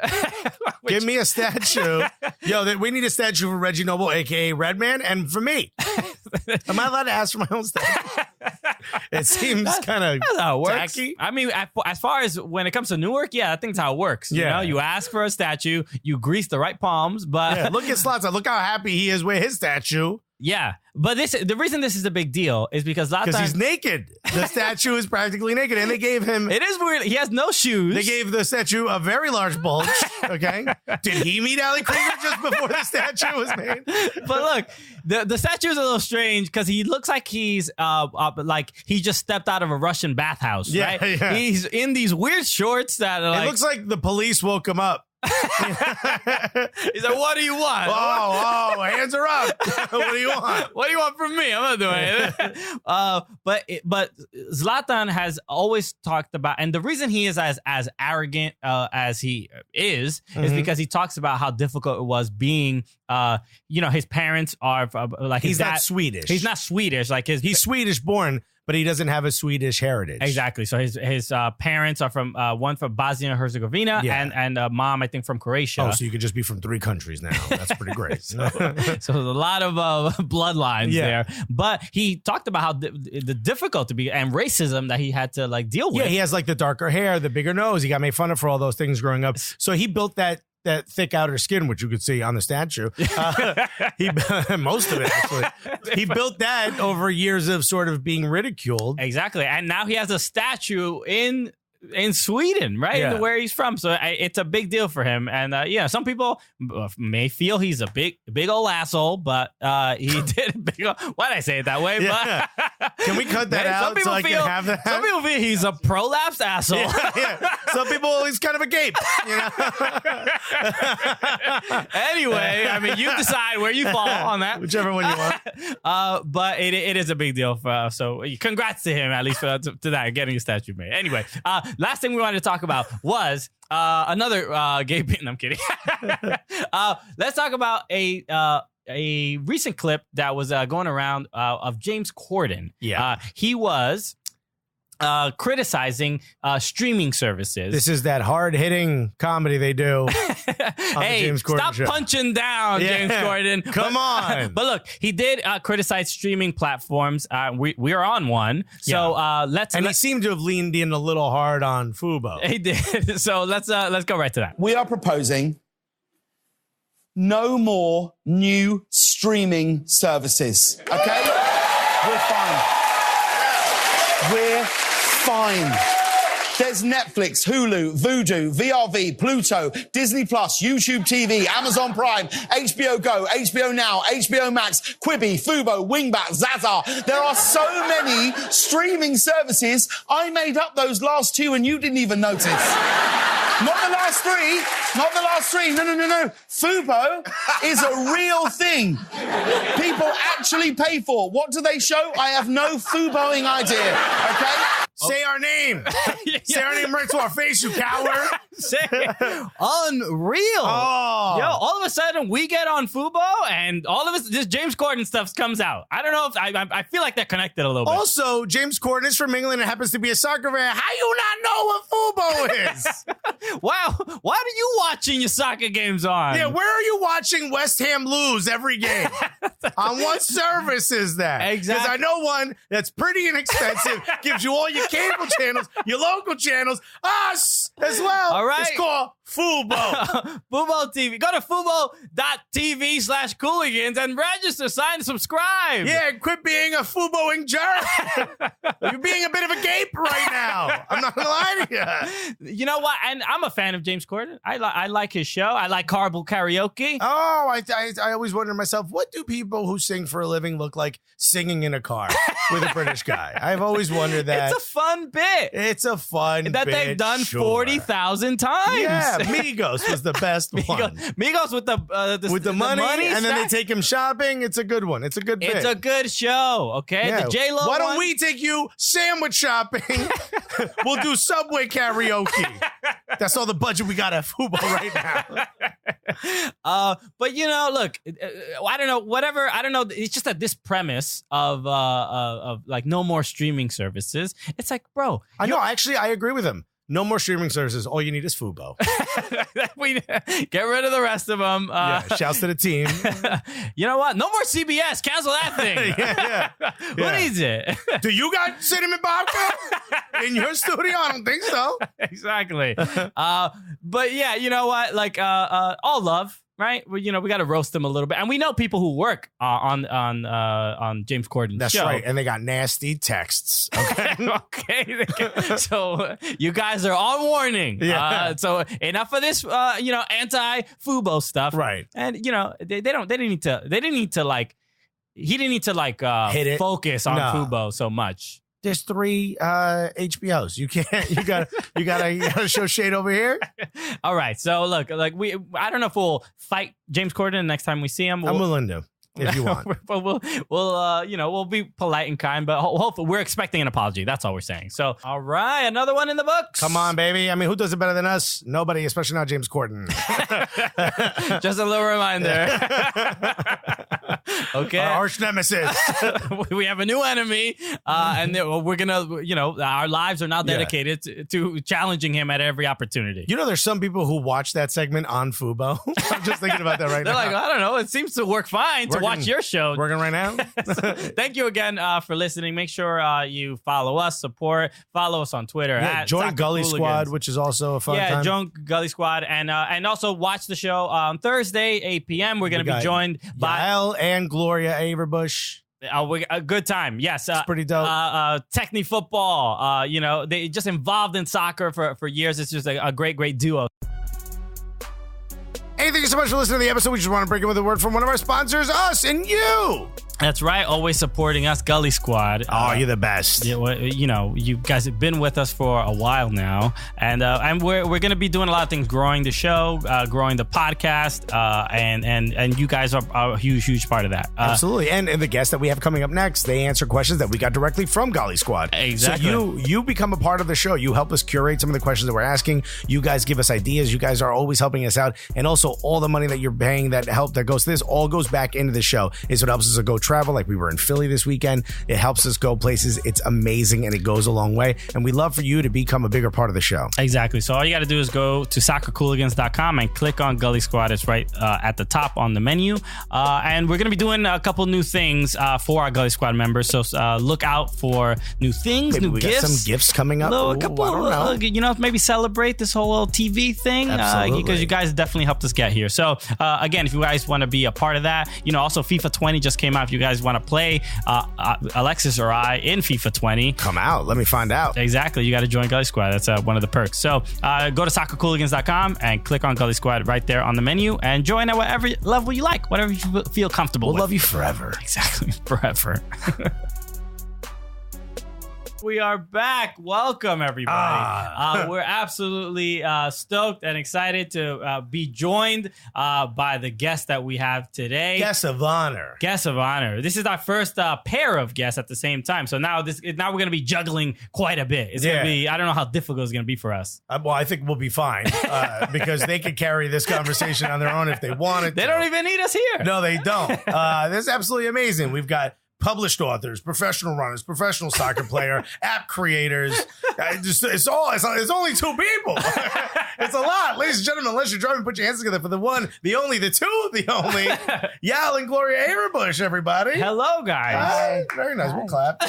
Give me a statue. Yo, we need a statue for Reggie Noble, aka Redman, and for me. Am I allowed to ask for my own statue? It seems kind of tacky. I mean, as far as when it comes to Newark, I think that's how it works. You know, you ask for a statue, you grease the right palms, but look at Zlatan. Look how happy he is with his statue. Yeah, but the reason this is a big deal is because he's naked. The statue is practically naked, and they gave him. It is weird. He has no shoes. They gave the statue a very large bulge. Okay, did he meet Ali Krieger just before the statue was made? But look, the statue is a little strange because he looks like he's like he just stepped out of a Russian bathhouse. Right? Yeah. He's in these weird shorts that are it looks like the police woke him up. He's like, what do you want? Oh, hands are up. What do you want? What do you want from me? I'm not doing it. But Zlatan has always talked about, and the reason he is as arrogant as he is because he talks about how difficult it was being, his parents are like he's not Swedish. He's not Swedish. Like he's Swedish born, but he doesn't have a Swedish heritage. Exactly. So his parents are from one from Bosnia and Herzegovina and mom, I think, from Croatia. Oh, so you could just be from 3 countries now. That's pretty great. So there's a lot of bloodlines there. But he talked about how the difficulty and racism that he had to deal with. Yeah, he has the darker hair, the bigger nose. He got made fun of for all those things growing up. So he built that thick outer skin, which you could see on the statue. Most of it, actually. He built that over years of sort of being ridiculed. Exactly. And now he has a statue in Sweden, right? Where he's from. So it's a big deal for him. And some people may feel he's a big old asshole, but he did a big old, why did I say it that way? But can we cut that out so I can have that? Some people feel he's a prolapsed asshole. Some people, he's kind of a gape. Anyway, I mean, you decide where you fall on that. Whichever one you want. But it is a big deal for us. So congrats to him, at least to that, getting a statue made. Anyway, last thing we wanted to talk about was another gay pin. I'm kidding. Let's talk about a recent clip that was going around of James Corden. He was criticizing streaming services. This is that hard-hitting comedy they do on hey, the James Corden stop show. Punching down, James Corden. Come on. But look, he did criticize streaming platforms. We are on one. So he seemed to have leaned in a little hard on Fubo. He did. So let's go right to that. We are proposing no more new streaming services. Okay? We're fine. We're fine. There's Netflix, Hulu, Vudu, VRV, Pluto, Disney Plus, YouTube TV, Amazon Prime, HBO Go, HBO Now, HBO Max, Quibi, Fubo, Wingbat, Zaza. There are so many streaming services. I made up those last 2 and you didn't even notice. Not the last 3. Not the last 3. No. Fubo is a real thing. People actually pay for. What do they show? I have no Fuboing idea. Okay? Say our name. Say our name right to our face, you coward. Unreal. Oh. Yo, all of a sudden we get on Fubo and all of this James Corden stuff comes out. I don't know if I feel like they're connected a little bit. Also, James Corden is from England and happens to be a soccer fan. How you not know what Fubo is? Wow. Why are you watching your soccer games on? Yeah, where are you watching West Ham lose every game? On what service is that? Exactly. Because I know one that's pretty inexpensive, gives you all your cable channels, your local channels, us as well. All right? It's called Fubo. Fubo TV. Go to fubo.tv/Cooligans and register, sign, and subscribe. Yeah, quit being a Fuboing jerk. You're being a bit of a gape right now. I'm not gonna lie to you. You know what? And I'm a fan of James Corden. I like his show. I like Carpool Karaoke. Oh, I always wonder to myself, what do people who sing for a living look like singing in a car with a British guy? I've always wondered that. It's a fun bit. It's a fun that bit, they've done sure. 40,000 times. Yeah, Migos was the best one. Migos with the money, and then they stack. take him shopping. It's a good one. It's a good bit. It's a good show, okay? Yeah. The J-Lo Why don't one- we take you sandwich shopping? We'll do Subway karaoke. That's all the budget we got at Fubo right now. But look, I don't know. Whatever. I don't know. It's just that this premise of like no more streaming services. It's like, bro, I know. Actually, I agree with him. No more streaming services. All you need is Fubo. we get rid of the rest of them. Yeah, shouts to the team. You know what? No more CBS. Cancel that thing. Yeah. Who needs it? Do you got cinnamon vodka in your studio? I don't think so. Exactly. But yeah, you know what? Like, all love. Right, we got to roast them a little bit, and we know people who work on James Corden's That's show. right, and they got nasty texts. Okay, okay. So you guys are on warning. Yeah. So enough of this, anti-Fubo stuff. Right. And he didn't need to Hit it. focus on No. Fubo so much. There's 3 HBOs. You can't. You gotta show shade over here. All right. So look, I don't know if we'll fight James Corden next time we see him. I'm willing to, if you want. But we'll be polite and kind, but hopefully we're expecting an apology. That's all we're saying. So, all right, another one in the books. Come on, baby. I mean, who does it better than us? Nobody, especially not James Corden. Just a little reminder. Okay. Our arch nemesis. We have a new enemy, and we're gonna, our lives are now dedicated to challenging him at every opportunity. There's some people who watch that segment on Fubo. I'm just thinking about that right They're now. like, I don't know. It seems to work fine to watch your show. Working right now. Thank you again for listening. Make sure you follow us, follow us on Twitter. Yeah, at join Soccer Gully Cooligans. Squad, which is also a fun time. Yeah, join Gully Squad, and also watch the show on Thursday, 8 p.m. We're going to be joined by Yael and Gloria Averbuch. a good time. Yes, it's pretty dope. Techni football. They just involved in soccer for years. It's just a great duo. Hey, thank you so much for listening to the episode. We just want to break in with a word from one of our sponsors, us and you. That's right. Always supporting us, Gully Squad. Oh, you're the best. You guys have been with us for a while now, and we're going to be doing a lot of things, growing the show, growing the podcast, and you guys are a huge part of that. Absolutely. And the guests that we have coming up next, they answer questions that we got directly from Gully Squad. Exactly. So you become a part of the show. You help us curate some of the questions that we're asking. You guys give us ideas. You guys are always helping us out. And also all the money that you're paying that goes to this all goes back into the show. It's what helps us to go travel, like we were in Philly this weekend. It helps us go places. It's amazing, and it goes a long way. And we love for you to become a bigger part of the show. Exactly. So all you got to do is go to soccercooligans.com and click on Gully Squad. It's right at the top on the menu. And we're going to be doing a couple new things for our Gully Squad members. So look out for new things, Maybe new we gifts. got some gifts coming up. A couple, I don't know. maybe celebrate this whole little TV thing. Absolutely. Because you guys definitely helped us get here. So again, if you guys want to be a part of that, also FIFA 20 just came out. If you guys want to play Alexis or I in FIFA 20, come out. Let me find out. Exactly. You got to join Gully Squad. That's one of the perks. So go to soccercooligans.com and click on Gully Squad right there on the menu and join at whatever level you like, whatever you feel comfortable with. We'll love you forever. Exactly. Forever. We are back. Welcome, everybody. We're absolutely stoked and excited to be joined by the guest that we have today. Guest of honor. Guest of honor. This is our first pair of guests at the same time. So now we're going to be juggling quite a bit. It's going to be, I don't know how difficult it's going to be for us. Well, I think we'll be fine because they could carry this conversation on their own if they wanted to. They don't even need us here. No, they don't. This is absolutely amazing. We've got published authors, professional runners, professional soccer player, app creators. It's only two people. It's a lot. Ladies and gentlemen, unless you're driving, put your hands together for the one, the only, the two, the only. Yael and Gloria Averbuch, everybody. Hello, guys. Hi. Very nice. We'll clap.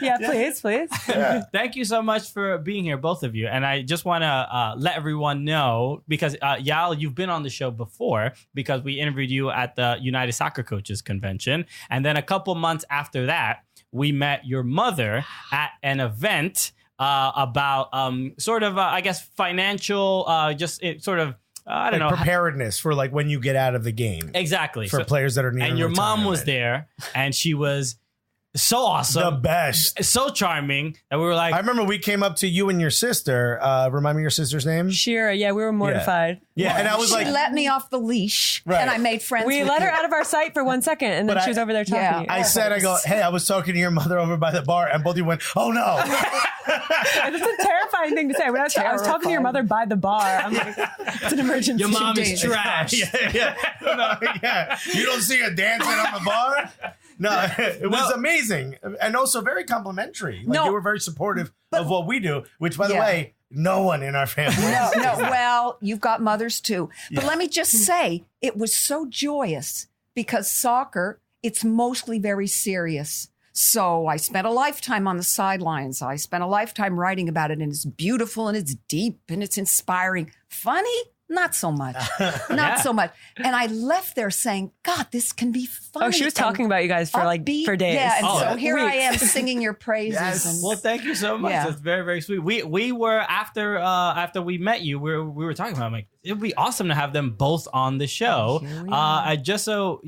Yeah, please. Yeah. Thank you so much for being here, both of you. And I just want to let everyone know, because Yael, you've been on the show before because we interviewed you at the United Soccer Coaches Convention. And then a couple months after that, we met your mother at an event about sort of, I guess, financial, I don't know. Preparedness for like when you get out of the game. Exactly. For players that are needing And your mom retirement. was there, and she was so awesome. The best. So charming that we were like... I remember we came up to you and your sister. Remind me your sister's name? Shira, yeah, we were mortified. Yeah, and I was She like... let me off the leash, Right. and I made friends We with let you. her out of our sight for 1 second, and then But she was over there talking to you. I go, hey, I was talking to your mother over by the bar, and both of you went, oh no. It's a terrifying thing to say. When I was talking to your mother by the bar, I'm like, it's an emergency. Your mom is trash. Yeah. You don't see her dancing on the bar? No, it was amazing. And also very complimentary. Like, you were very supportive of what we do, which, by the way, no one in our family. No, well, you've got mothers too. But let me just say, it was so joyous because soccer, it's mostly very serious. So I spent a lifetime on the sidelines. I spent a lifetime writing about it, and it's beautiful and it's deep and it's inspiring. Funny? Not so much. Not so much. And I left there saying, God, this can be funny. Oh, she was talking about you guys for for days. Yeah, and so Oh, here I am weeks. singing your praises. Yes. And, Well, thank you so much. Yeah. That's very, very sweet. We were after we met you, we were talking about, I'm like, it would be awesome to have them both on the show. I just so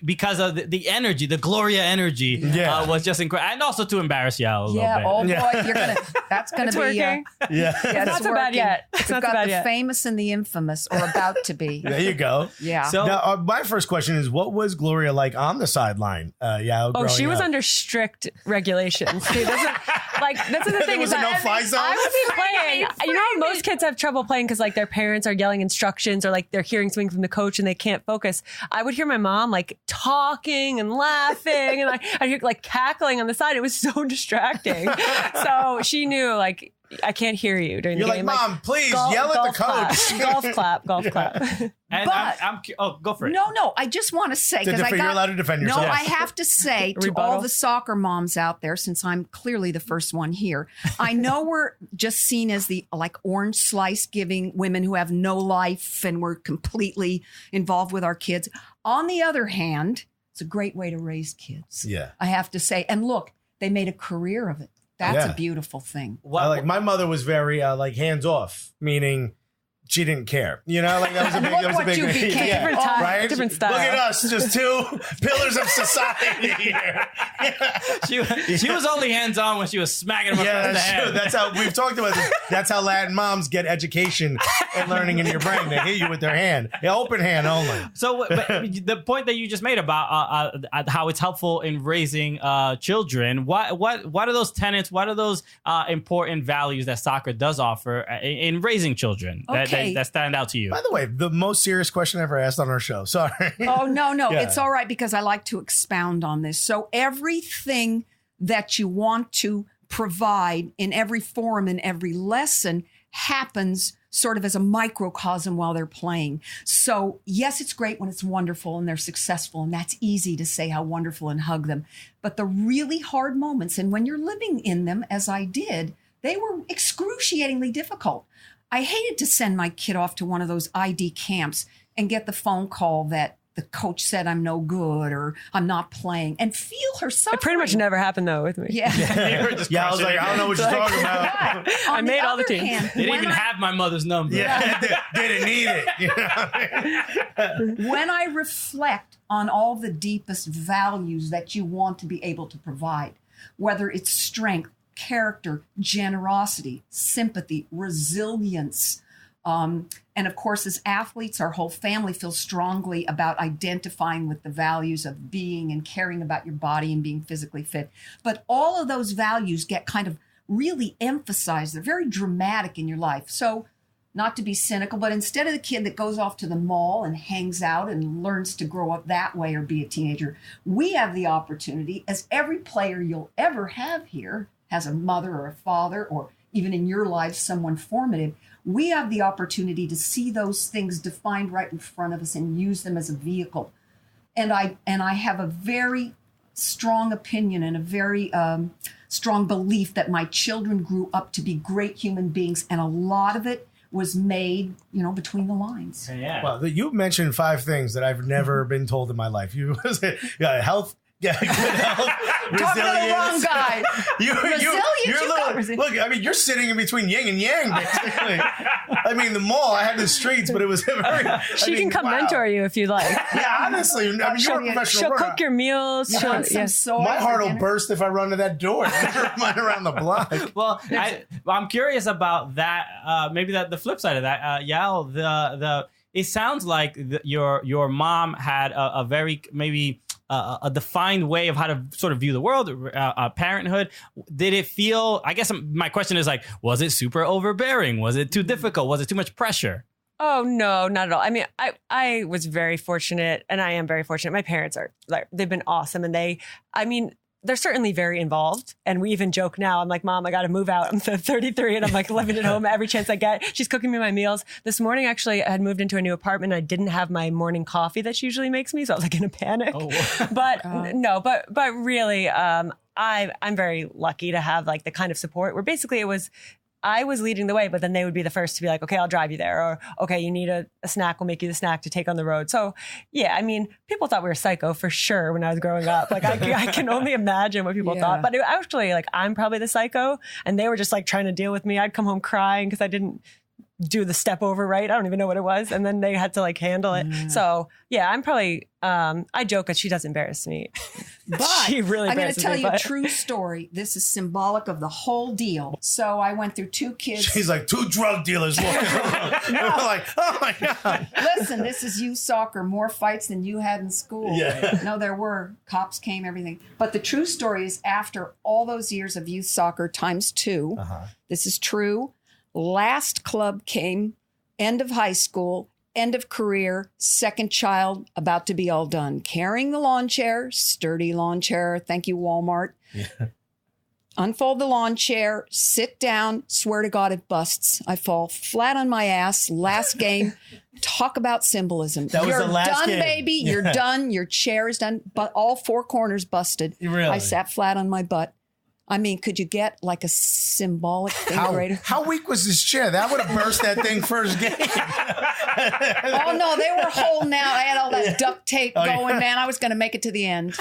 because of the energy, the Gloria energy, was just incredible, and also to embarrass Yael a little bit. oh boy, that's gonna It's be working. it's not so bad working. yet. It's We've not so got bad the yet. famous and the infamous, or about to be. There you go. Yeah. So Now, my first question is, what was Gloria like on the sideline? Oh, she was under strict regulations. See, this is the thing. Was is it that no-fly zone? I would be playing. You know how most kids have trouble playing because like their parents are yelling instructions or like they're hearing something from the coach and they can't focus. I would hear my mom like talking and laughing and I'd hear like cackling on the side. It was so distracting. So she knew like, I can't hear you during You're the like, game. Mom, please yell at the coach. Golf clap. and But- I'm go for it. No, I just want to say, because You're allowed to defend yourself. No, I have to say to all the soccer moms out there, since I'm clearly the first one here, I know we're just seen as the like orange slice giving women who have no life and we're completely involved with our kids. On the other hand, it's a great way to raise kids. Yeah. I have to say. And look, they made a career of it. That's a beautiful thing. My mother was very hands off, meaning she didn't care. You know, like that was a big, Look what you became. Different time, right? different style. Look at us, just two pillars of society here. She was only hands on when she was smacking him across the That's head. true. That's how we've talked about this. That's how Latin moms get education and learning in your brain. They hit you with their hand, open hand only. So, but the point that you just made about how it's helpful in raising children, what are those tenets? What are those important values that soccer does offer in raising children that stand out to you? By the way, the most serious question ever asked on our show. Sorry. Oh, no. Yeah. It's all right because I like to expound on this. So everything that you want to provide in every forum, in every lesson happens sort of as a microcosm while they're playing. So yes, it's great when it's wonderful and they're successful, and that's easy to say how wonderful and hug them. But the really hard moments, and when you're living in them, as I did, they were excruciatingly difficult. I hated to send my kid off to one of those ID camps and get the phone call that the coach said I'm no good or I'm not playing, and feel her suffering. It pretty much never happened though with me. Yeah. I was like, I don't know what you're talking about. I made all the teams. They didn't even have my mother's number. Yeah, didn't need it. You know? When I reflect on all the deepest values that you want to be able to provide, whether it's strength, character, generosity, sympathy, resilience, and of course, as athletes, our whole family feels strongly about identifying with the values of being and caring about your body and being physically fit. But all of those values get kind of really emphasized. They're very dramatic in your life. So not to be cynical, but instead of the kid that goes off to the mall and hangs out and learns to grow up that way or be a teenager, we have the opportunity, as every player you'll ever have here has a mother or a father, or even in your life, someone formative, we have the opportunity to see those things defined right in front of us and use them as a vehicle. And I have a very strong opinion and a very strong belief that my children grew up to be great human beings, and a lot of it was made, between the lines. Yeah. Well, you mentioned 5 things that I've never been told in my life. You got health. Yeah, good health, Talking to the wrong guy. Look, I mean, you're sitting in between yin and yang, basically. I mean, the mall, I had the streets, but it was very... She can come mentor you if you'd like. Yeah, honestly. I mean, you're a professional She'll cook your meals. My heart will burst if I run to that door. Never mind around the block. Well, I'm curious about that. Maybe the flip side of that. Yael, it sounds like your mom had a very maybe... a defined way of how to sort of view the world, parenthood. Did it feel, I guess my question is like, was it super overbearing? Was it too difficult? Was it too much pressure? Oh, no, not at all. I mean, I was very fortunate, and I am very fortunate. My parents are they've been awesome. And they're certainly very involved. And we even joke now. I'm like, Mom, I got to move out. I'm 33 and I'm like living at home every chance I get. She's cooking me my meals. This morning, actually, I had moved into a new apartment. I didn't have my morning coffee that she usually makes me. So I was like in a panic. Oh. But really, I'm very lucky to have like the kind of support where basically I was leading the way, but then they would be the first to be like, okay, I'll drive you there. Or, okay, you need a snack. We'll make you the snack to take on the road. So, yeah, I mean, people thought we were psycho for sure when I was growing up. Like, I can only imagine what people thought. But actually, like, I'm probably the psycho. And they were just, like, trying to deal with me. I'd come home crying because I didn't do the step over right. I don't even know what it was. And then they had to, like, handle it. So, yeah, I'm probably... I joke that she does embarrass me. But she really I'm going to tell you a true story. This is symbolic of the whole deal. So I went through 2 kids. She's like 2 drug dealers walking around. We're like, oh my God. Listen, this is youth soccer. More fights than you had in school. Yeah. No, there were. Cops came, everything. But the true story is after all those years of youth soccer times 2, this is true. Last club came, end of high school, end of career, second child, about to be all done. Carrying the lawn chair, sturdy lawn chair. Thank you, Walmart. Yeah. Unfold the lawn chair, sit down, swear to God it busts. I fall flat on my ass. Last game. Talk about symbolism. That was the last done, game. Baby. You're done. Your chair is done. But all 4 corners busted. Really? I sat flat on my butt. I mean, could you get like a symbolic thing greater? How weak was this chair? That would have burst that thing first game. Oh, no, they were holding out. I had all that duct tape going, man. I was going to make it to the end.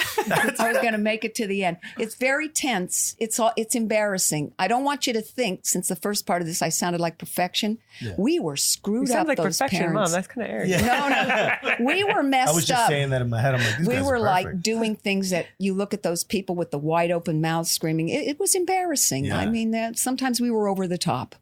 It's very tense. It's embarrassing. I don't want you to think, since the first part of this, I sounded like perfection. Yeah. We were screwed up, like those perfection, parents. Mom. That's kind of arrogant. Yeah. No. We were messed up. I was just saying that in my head. I'm like, these we guys were are like doing things that you look at those people with the wide open mouths screaming. It was embarrassing. Yeah. I mean, sometimes we were over the top.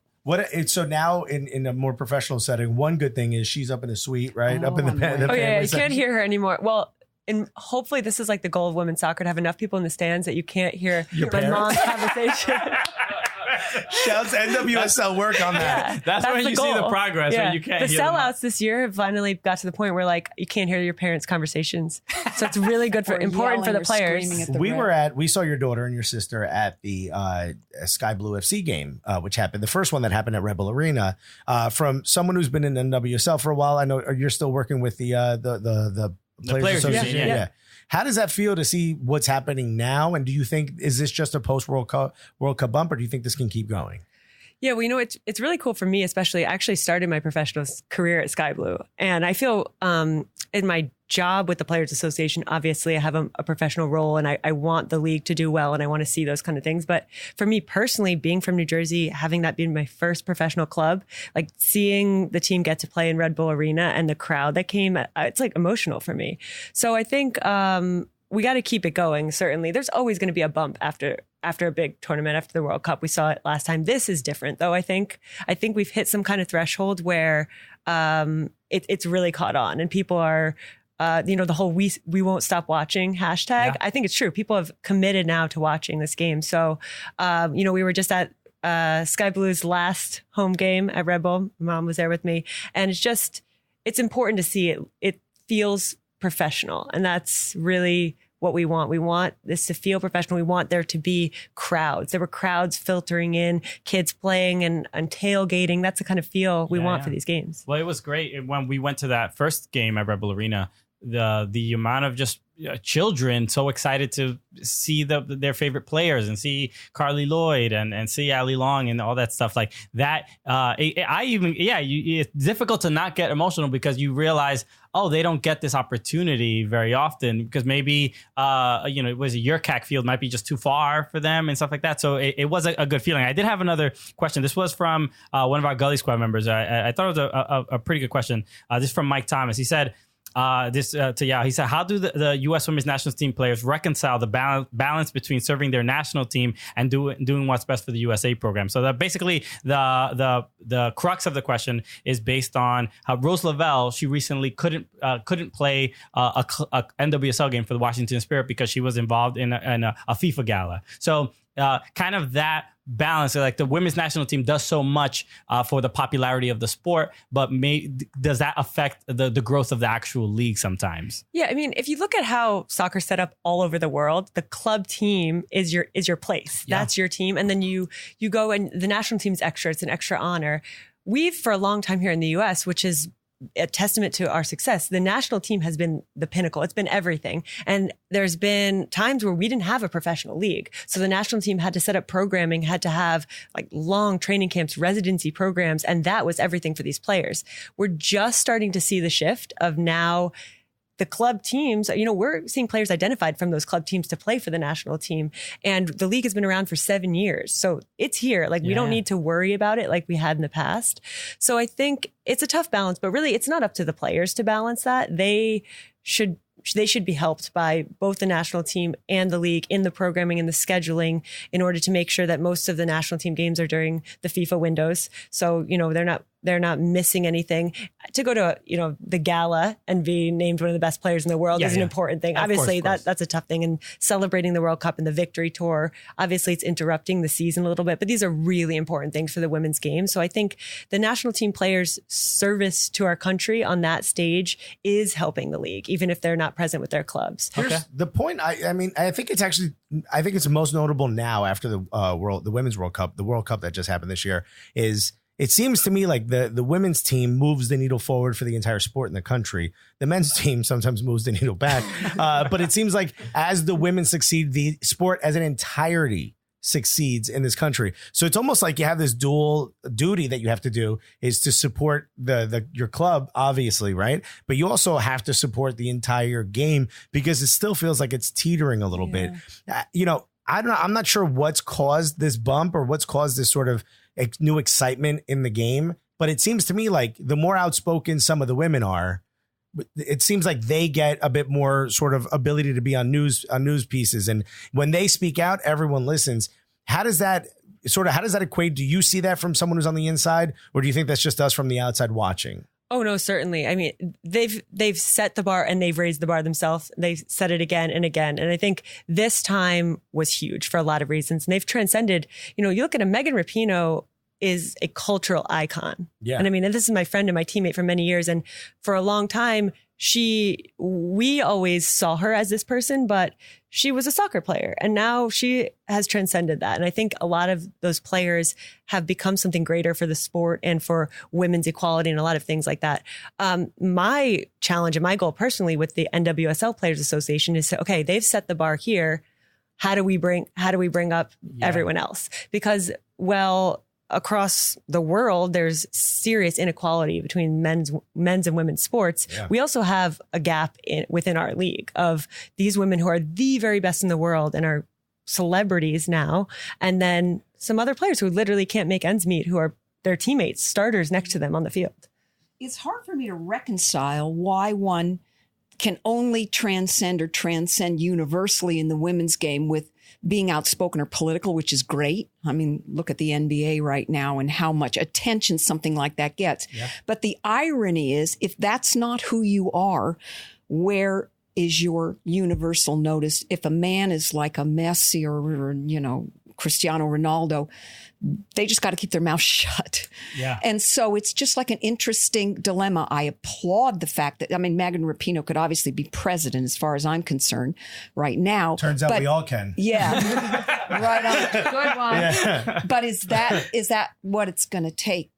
So now in a more professional setting, one good thing is she's up in the suite, right? Up in the you can't hear her anymore. Well, and hopefully this is like the goal of women's soccer, to have enough people in the stands that you can't hear my mom's conversation. Shouts NWSL work on that. Yeah, that's when you see the progress. When you can't the hear sellouts this year have finally got to the point where like you can't hear your parents' conversations. So it's really good important for the players. We saw your daughter and your sister at the Sky Blue FC game, which happened. The first one that happened at Rebel Arena. From someone who's been in NWSL for a while, I know you're still working with the Players Association. Yeah. How does that feel to see what's happening now? And do you think, is this just a post-World Cup bump, or do you think this can keep going? Yeah, well, it's really cool for me, especially. I actually started my professional career at Sky Blue. And I feel in my job with the Players Association, obviously I have a professional role, and I want the league to do well, and I want to see those kind of things. But for me personally, being from New Jersey, having that been my first professional club, like seeing the team get to play in Red Bull Arena and the crowd that came, it's like emotional for me. So I think we got to keep it going. Certainly, there's always going to be a bump after a big tournament, after the World Cup. We saw it last time. This is different, though. I think we've hit some kind of threshold where it's really caught on, and people are, the whole we won't stop watching hashtag. Yeah. I think it's true. People have committed now to watching this game. So, we were just at Sky Blue's last home game at Red Bull. My mom was there with me, and it's important to see it. It feels professional, and that's really what we want. We want this to feel professional. We want there to be crowds. There were crowds filtering in, kids playing and tailgating. That's the kind of feel we want for these games. Well, it was great when we went to that first game at Red Bull Arena. The amount of just children so excited to see their favorite players and see Carly Lloyd and see Ali Long and all that stuff like that. It's difficult to not get emotional because you realize, oh, they don't get this opportunity very often because maybe, it was a Yurkak field might be just too far for them and stuff like that. So it was a good feeling. I did have another question. This was from one of our Gully Squad members. I thought it was a pretty good question. This is from Mike Thomas. He said, he said, how do the U.S. women's national team players reconcile the balance between serving their national team and doing what's best for the USA program? So that basically the crux of the question is based on how Rose Lavelle, she recently couldn't play a NWSL game for the Washington Spirit because she was involved in a FIFA gala. So kind of that balance, like the women's national team does so much for the popularity of the sport, but does that affect the growth of the actual league sometimes? Yeah, I mean, if you look at how soccer's set up all over the world, the club team is your place. Yeah. That's your team. And then you go and the national team's extra. It's an extra honor. We've, for a long time here in the US, which is a testament to our success, the national team has been the pinnacle. It's been everything. And there's been times where we didn't have a professional league. So the national team had to set up programming, had to have like long training camps, residency programs. And that was everything for these players. We're just starting to see the shift of now the club teams, we're seeing players identified from those club teams to play for the national team. And the league has been around for 7 years. So it's here. We don't need to worry about it like we had in the past. So I think it's a tough balance, but really it's not up to the players to balance that. They should be helped by both the national team and the league in the programming and the scheduling in order to make sure that most of the national team games are during the FIFA windows. So, they're not missing anything. To go to, the gala and be named one of the best players in the world is an important thing. Obviously, that's a tough thing. And celebrating the World Cup and the victory tour, obviously it's interrupting the season a little bit, but these are really important things for the women's game. So I think the national team players' service to our country on that stage is helping the league, even if they're not present with their clubs. Here's the point. I think it's most notable now after the Women's World Cup, the World Cup that just happened this year, is it seems to me like the women's team moves the needle forward for the entire sport in the country. The men's team sometimes moves the needle back. But it seems like as the women succeed, the sport as an entirety succeeds in this country. So it's almost like you have this dual duty that you have to do is to support your club, obviously, right? But you also have to support the entire game because it still feels like it's teetering a little bit. I don't know. I'm not sure what's caused this bump or what's caused this sort of new excitement in the game. But it seems to me like the more outspoken some of the women are, it seems like they get a bit more sort of ability to be on news pieces. And when they speak out, everyone listens. How does that equate? Do you see that from someone who's on the inside, or do you think that's just us from the outside watching? Oh, no, certainly. I mean, they've set the bar and they've raised the bar themselves. They've set it again and again. And I think this time was huge for a lot of reasons. And they've transcended, you look at Megan Rapinoe is a cultural icon. Yeah. And I mean, and this is my friend and my teammate for many years. And for a long time, we always saw her as this person, but she was a soccer player. And now she has transcended that. And I think a lot of those players have become something greater for the sport and for women's equality and a lot of things like that. My challenge and my goal personally with the NWSL Players Association is okay, they've set the bar here. How do we bring up everyone else? Because, across the world, there's serious inequality between men's and women's sports. Yeah. We also have a gap within our league of these women who are the very best in the world and are celebrities now. And then some other players who literally can't make ends meet, who are their teammates, starters next to them on the field. It's hard for me to reconcile why one can only transcend universally in the women's game with being outspoken or political, which is great. I mean, look at the NBA right now and how much attention something like that gets. Yeah. But the irony is, if that's not who you are, where is your universal notice? If a man is like a Messi or Cristiano Ronaldo, they just got to keep their mouth shut. Yeah. And so it's just like an interesting dilemma. I applaud the fact that, Megan Rapinoe could obviously be president as far as I'm concerned right now. Turns out we all can. Yeah. Right on. Good one. Yeah. But is that what it's going to take?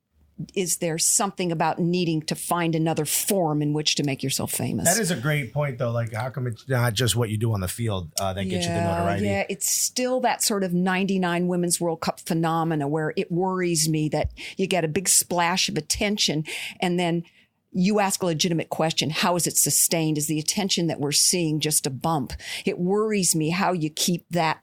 Is there something about needing to find another forum in which to make yourself famous? That is a great point, though. Like, how come it's not just what you do on the field that gets you the notoriety? Yeah, it's still that sort of 99 Women's World Cup phenomena where it worries me that you get a big splash of attention and then you ask a legitimate question. How is it sustained? Is the attention that we're seeing just a bump? It worries me how you keep that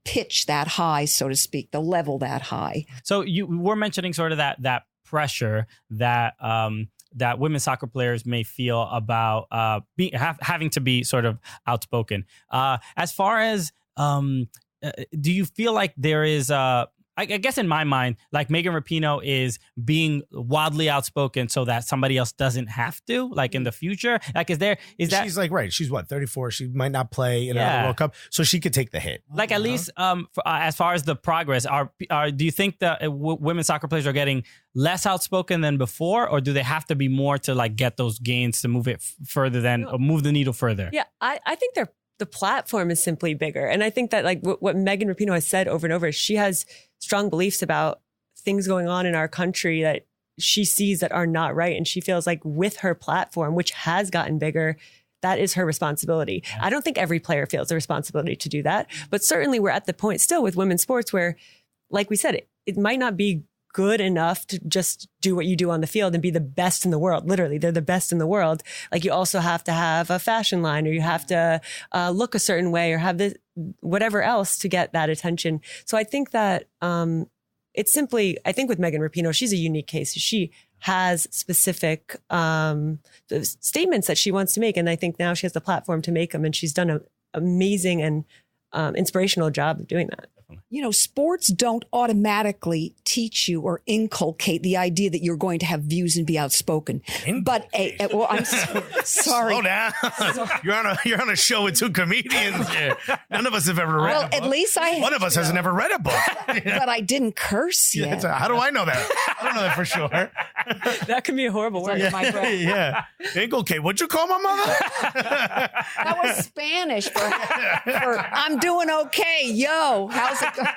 pitch that high, so to speak, the level that high. So you were mentioning sort of that pressure that that women's soccer players may feel about having to be sort of outspoken. As far as do you feel like there is I guess in my mind, like Megan Rapinoe is being wildly outspoken so that somebody else doesn't have to, like in the future. Like, is that she's like, right? She's what, 34? She might not play in another World Cup, so she could take the hit. Like, at least as far as the progress, do you think that women's soccer players are getting less outspoken than before, or do they have to be more to like get those gains to move it further or move the needle further? Yeah, I think the platform is simply bigger. And I think that like what Megan Rapinoe has said over and over, she has strong beliefs about things going on in our country that she sees that are not right. And she feels like with her platform, which has gotten bigger, that is her responsibility. I don't think every player feels the responsibility to do that. But certainly we're at the point still with women's sports where, like we said, it might not be good enough to just do what you do on the field and be the best in the world. Literally, they're the best in the world. Like, you also have to have a fashion line, or you have to look a certain way, or have this whatever else to get that attention. So I think that it's simply, I think with Megan Rapinoe, she's a unique case. She has specific statements that she wants to make. And I think now she has the platform to make them. And she's done an amazing and inspirational job of doing that. You know, sports don't automatically teach you or inculcate the idea that you're going to have views and be outspoken. But well, I'm sorry. Slow down. You're on a show with two comedians here. None of us have ever read a book. At least one of us has never read a book. But I didn't curse yet. How do I know that? I don't know that for sure. That can be a horrible word. Yeah. Inculcate. What'd you call my mother? That was Spanish for I'm doing okay. Yo, how's it going?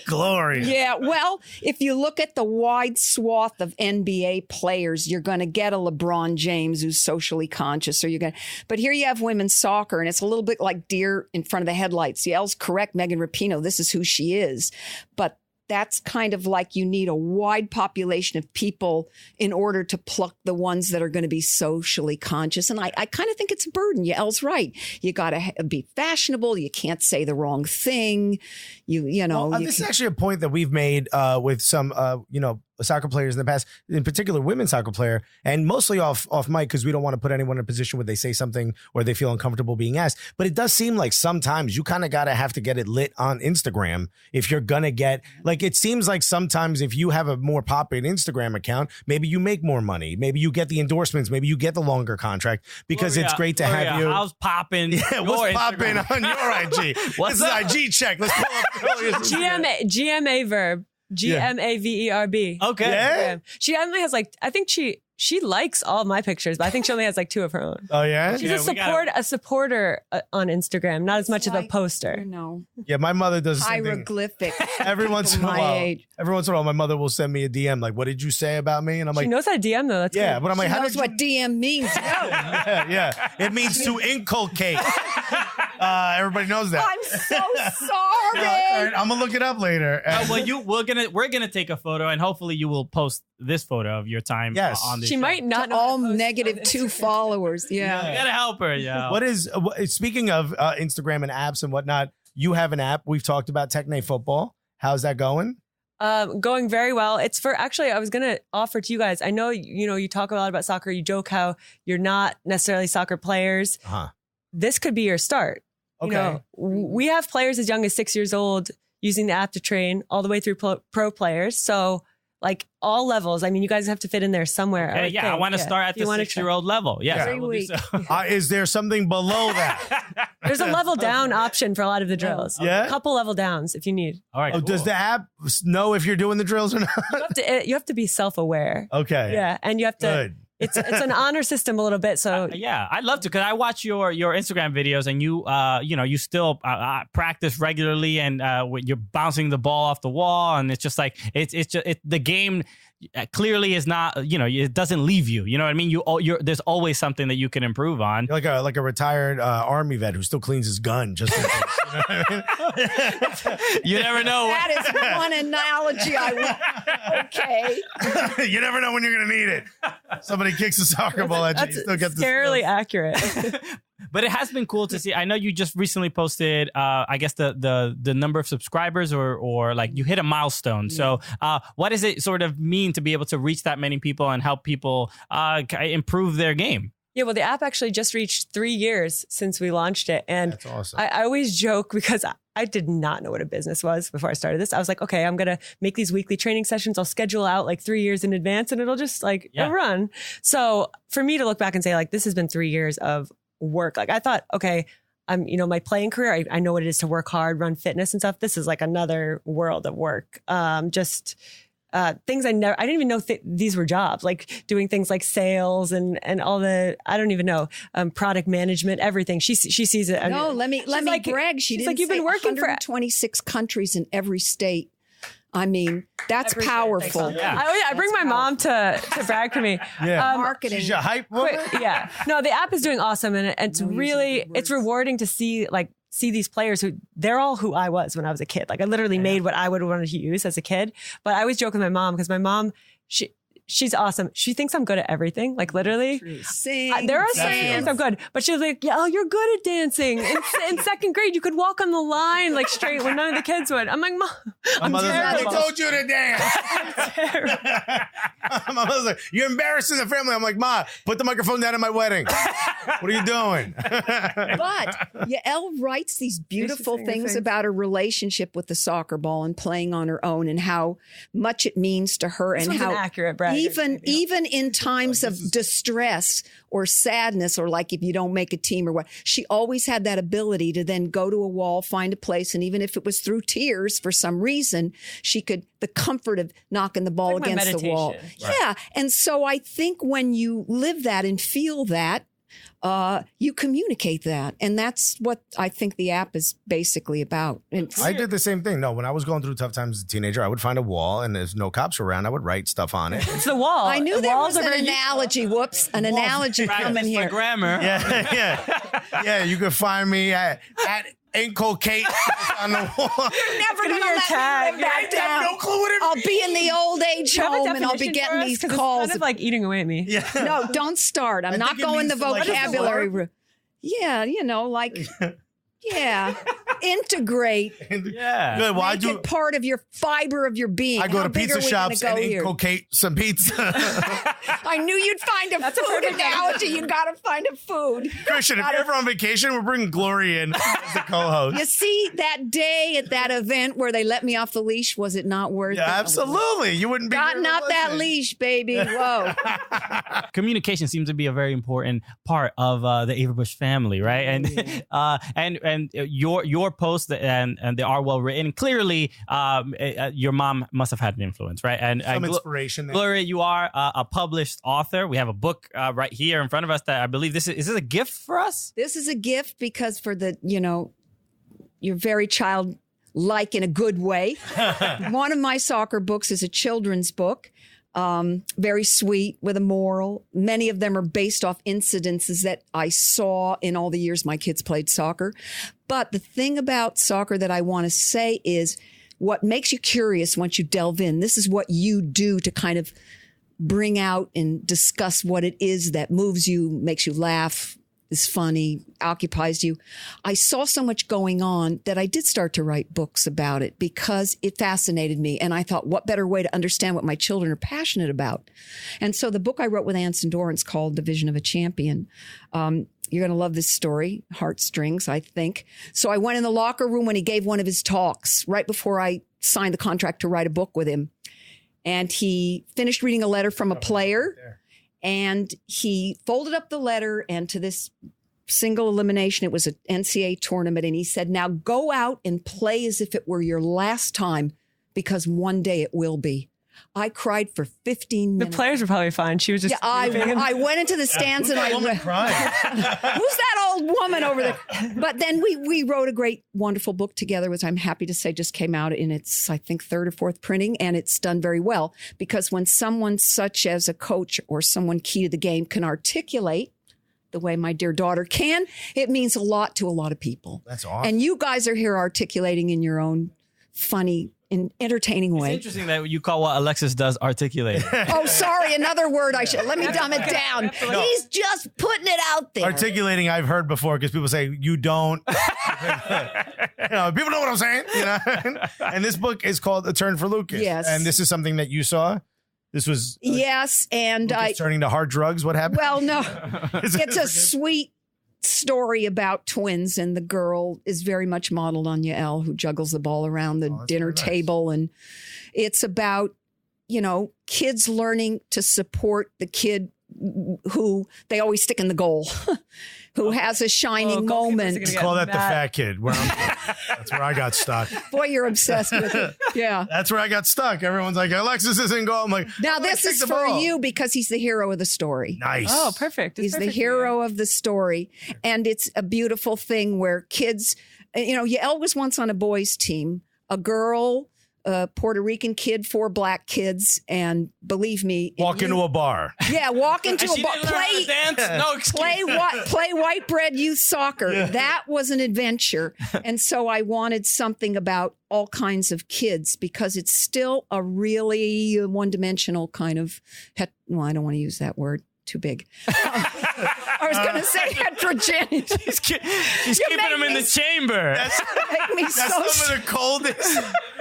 Gloria. Yeah, well, if you look at the wide swath of NBA players, you're going to get a LeBron James who's socially conscious, but here you have women's soccer, and it's a little bit like deer in front of the headlights. Yael's correct, Megan Rapinoe, this is who she is. But that's kind of like you need a wide population of people in order to pluck the ones that are going to be socially conscious. And I kind of think it's a burden. Yael's right. You got to be fashionable. You can't say the wrong thing. You know. This is actually a point that we've made with some, soccer players in the past, in particular women's soccer player, and mostly off mic because we don't want to put anyone in a position where they say something or they feel uncomfortable being asked. But it does seem like sometimes you kind of have to get it lit on Instagram if you're going to get, like, it seems like sometimes if you have a more popular Instagram account, maybe you make more money. Maybe you get the endorsements. Maybe you get the longer contract because Gloria, it's great to have you. How's popping? Yeah, what's popping on your IG? What's this is IG check. Let's pull up Gloria's GMA verb. GMAVERB. Okay. Yeah? She only has I think she likes all of my pictures, but I think she only has 2 of her own. Oh yeah? She's a supporter on Instagram, not as much of a poster. No. Yeah, my mother does the same thing. Hieroglyphic. Every once in a while, my mother will send me a DM like, "What did you say about me?" And I'm like, she knows how to DM though. That's yeah, good. but I'm like, She how knows did what DM means. yeah, it means to inculcate. Everybody knows that. I'm so sorry. All right, I'm gonna look it up later. We're gonna take a photo, and hopefully you will post this photo of your time on this She show. might not know all -2 followers. Yeah. You gotta help her. Yeah. Speaking of Instagram and apps and whatnot, you have an app. We've talked about Techne Football. How's that going? Going very well. It's for actually, I was going to offer to you guys. I know, you talk a lot about soccer. You joke how you're not necessarily soccer players. Uh-huh. This could be your start. Okay. We have players as young as 6 years old using the app to train all the way through pro players. So all levels. I mean, you guys have to fit in there somewhere. Okay, I want to start at the 6-year-old level. Yes. Every week. Is there something below that? There's a level down option for a lot of the drills. Yeah? A couple level downs if you need. All right. Oh, does the app know if you're doing the drills or not? You have to be self-aware. Okay. Yeah, and you have to. Good. It's an honor system a little bit. So yeah, I'd love to because I watch your Instagram videos and you still practice regularly and you're bouncing the ball off the wall and it's just like the game clearly is not it doesn't leave you. You know what I mean? There's always something that you can improve on. You're like a retired army vet who still cleans his gun just in case. You know what I mean? You never know. That is one analogy I want. Okay. You never know when you're going to need it. Somebody kicks a soccer ball at you. You still get the scarily skills. accurate. But it has been cool to see. I know you just recently posted, I guess the number of subscribers or like you hit a milestone. So what does it sort of mean to be able to reach that many people and help people improve their game? Yeah, well, the app actually just reached 3 years since we launched it. And That's awesome. I always joke because I did not know what a business was before I started this. I was like, okay, I'm going to make these weekly training sessions. I'll schedule out like 3 years in advance and it'll just run. So for me to look back and say like, this has been 3 years of work. Like I thought, okay, my playing career, I know what it is to work hard, run fitness and stuff. This is like another world of work. Things I didn't even know these were jobs, like doing things like sales and all I don't even know, product management, everything. She sees it. No, let me brag. She's like, you've been working for 126 countries in every state. I mean, that's powerful. Yeah. I bring my mom to brag to me. Yeah. Marketing. She's a hype woman? Yeah. No, the app is doing awesome. And it's rewarding to see these players they're all who I was when I was a kid. Like I literally made what I would have wanted to use as a kid. But I always joke with my mom because my mom, she's awesome. She thinks I'm good at everything. Like literally. There are certain things I'm good. But she's like, yeah, you're good at dancing. In second grade, you could walk on the line like straight when none of the kids would. I'm like, Mom, I'm terrible. They told you to dance. I'm terrible. My mother's like, you're embarrassing the family. I'm like, Ma, put the microphone down at my wedding. What are you doing? But Yael writes these beautiful things about her relationship with the soccer ball and playing on her own and how much it means to her and how accurate, Brad. Even in times of distress or sadness or like if you don't make a team or what, she always had that ability to then go to a wall, find a place. And even if it was through tears for some reason, the comfort of knocking the ball like against the wall. Right. Yeah. And so I think when you live that and feel that, you communicate that. And that's what I think the app is basically about. I did the same thing. No, when I was going through tough times as a teenager, I would find a wall and if no cops were around, I would write stuff on it. It's the wall. I knew there was an analogy. Whoops. An analogy coming here. Grammar. Yeah, you could find me at inculcate on the wall. You're never going to let me live that down. No clue what it I'll be in the old age home and I'll be getting these calls. It's kind of like eating away at me. Yeah. No, don't start. I'm not going the vocabulary. Yeah, yeah. Integrate. Yeah. Good. Well, Make it part of your fiber of your being. I go to pizza shops and inculcate some pizza. I knew you'd find a food analogy. You got to find a food. Christian, if you're ever on vacation, we're bringing Gloria in as the co-host. You see, that day at that event where they let me off the leash, was it not worth it? Absolutely. You wouldn't be gotten off that leash, baby. Whoa. Communication seems to be a very important part of the Averbuch family, right? And your posts and they are well written. Clearly, your mom must have had an influence, right? And some inspiration there. Gloria, you are a published author. We have a book right here in front of us that I believe is this a gift for us? This is a gift because for you're very childlike in a good way. One of my soccer books is a children's book. Very sweet with a moral. Many of them are based off incidences that I saw in all the years my kids played soccer. But the thing about soccer that I want to say is what makes you curious once you delve in. This is what you do to kind of bring out and discuss what it is that moves you, makes you laugh, is funny, occupies you. I saw so much going on that I did start to write books about it because it fascinated me. And I thought, what better way to understand what my children are passionate about? And so the book I wrote with Anson Dorrance called The Vision of a Champion. You're going to love this story, Heartstrings, I think. So I went in the locker room when he gave one of his talks right before I signed the contract to write a book with him. And he finished reading a letter from a player. And he folded up the letter, and to this single elimination. It was an NCAA tournament. And he said, now go out and play as if it were your last time, because one day it will be. I cried for 15 minutes. The players were probably fine. She was just. Yeah, I went into the stands and I went, crying? who's that old woman over there? But then we wrote a great, wonderful book together, which I'm happy to say just came out in its, I think, 3rd or 4th printing. And it's done very well, because when someone such as a coach or someone key to the game can articulate the way my dear daughter can, it means a lot to a lot of people. That's awesome. And you guys are here articulating in your own funny and entertaining way. It's interesting that you call what Alexis does articulate. Oh, sorry. Another word I should. Let me dumb it down. He's just putting it out there. Articulating, I've heard before, because people say you don't. People know what I'm saying. And this book is called A Turn for Lucas. Yes. And this is something that you saw. This was yes, and Lucas turning to hard drugs. What happened? Well, no, it's a sweet story about twins, and the girl is very much modeled on Yael, who juggles the ball around the dinner table. And it's about, kids learning to support the kid who they always stick in the goal, who has a shining moment. Call that the fat kid. That's where I got stuck. Boy, you're obsessed with it. Yeah. That's where I got stuck. Everyone's like, Alexis isn't goal. I'm like, now this is for you, because he's the hero of the story. Nice. Oh, perfect. He's the hero of the story. And it's a beautiful thing where kids, Yael was once on a boys' team, a girl, a Puerto Rican kid, 4 black kids, and believe me, walk into a bar. Yeah, walk into a bar. Play white bread youth soccer. Yeah. That was an adventure. And so I wanted something about all kinds of kids, because it's still a really one-dimensional kind of, I don't want to use that word. Too big. I was going to say heterogeneous. He's keeping them in the chamber. That's some of the coldest.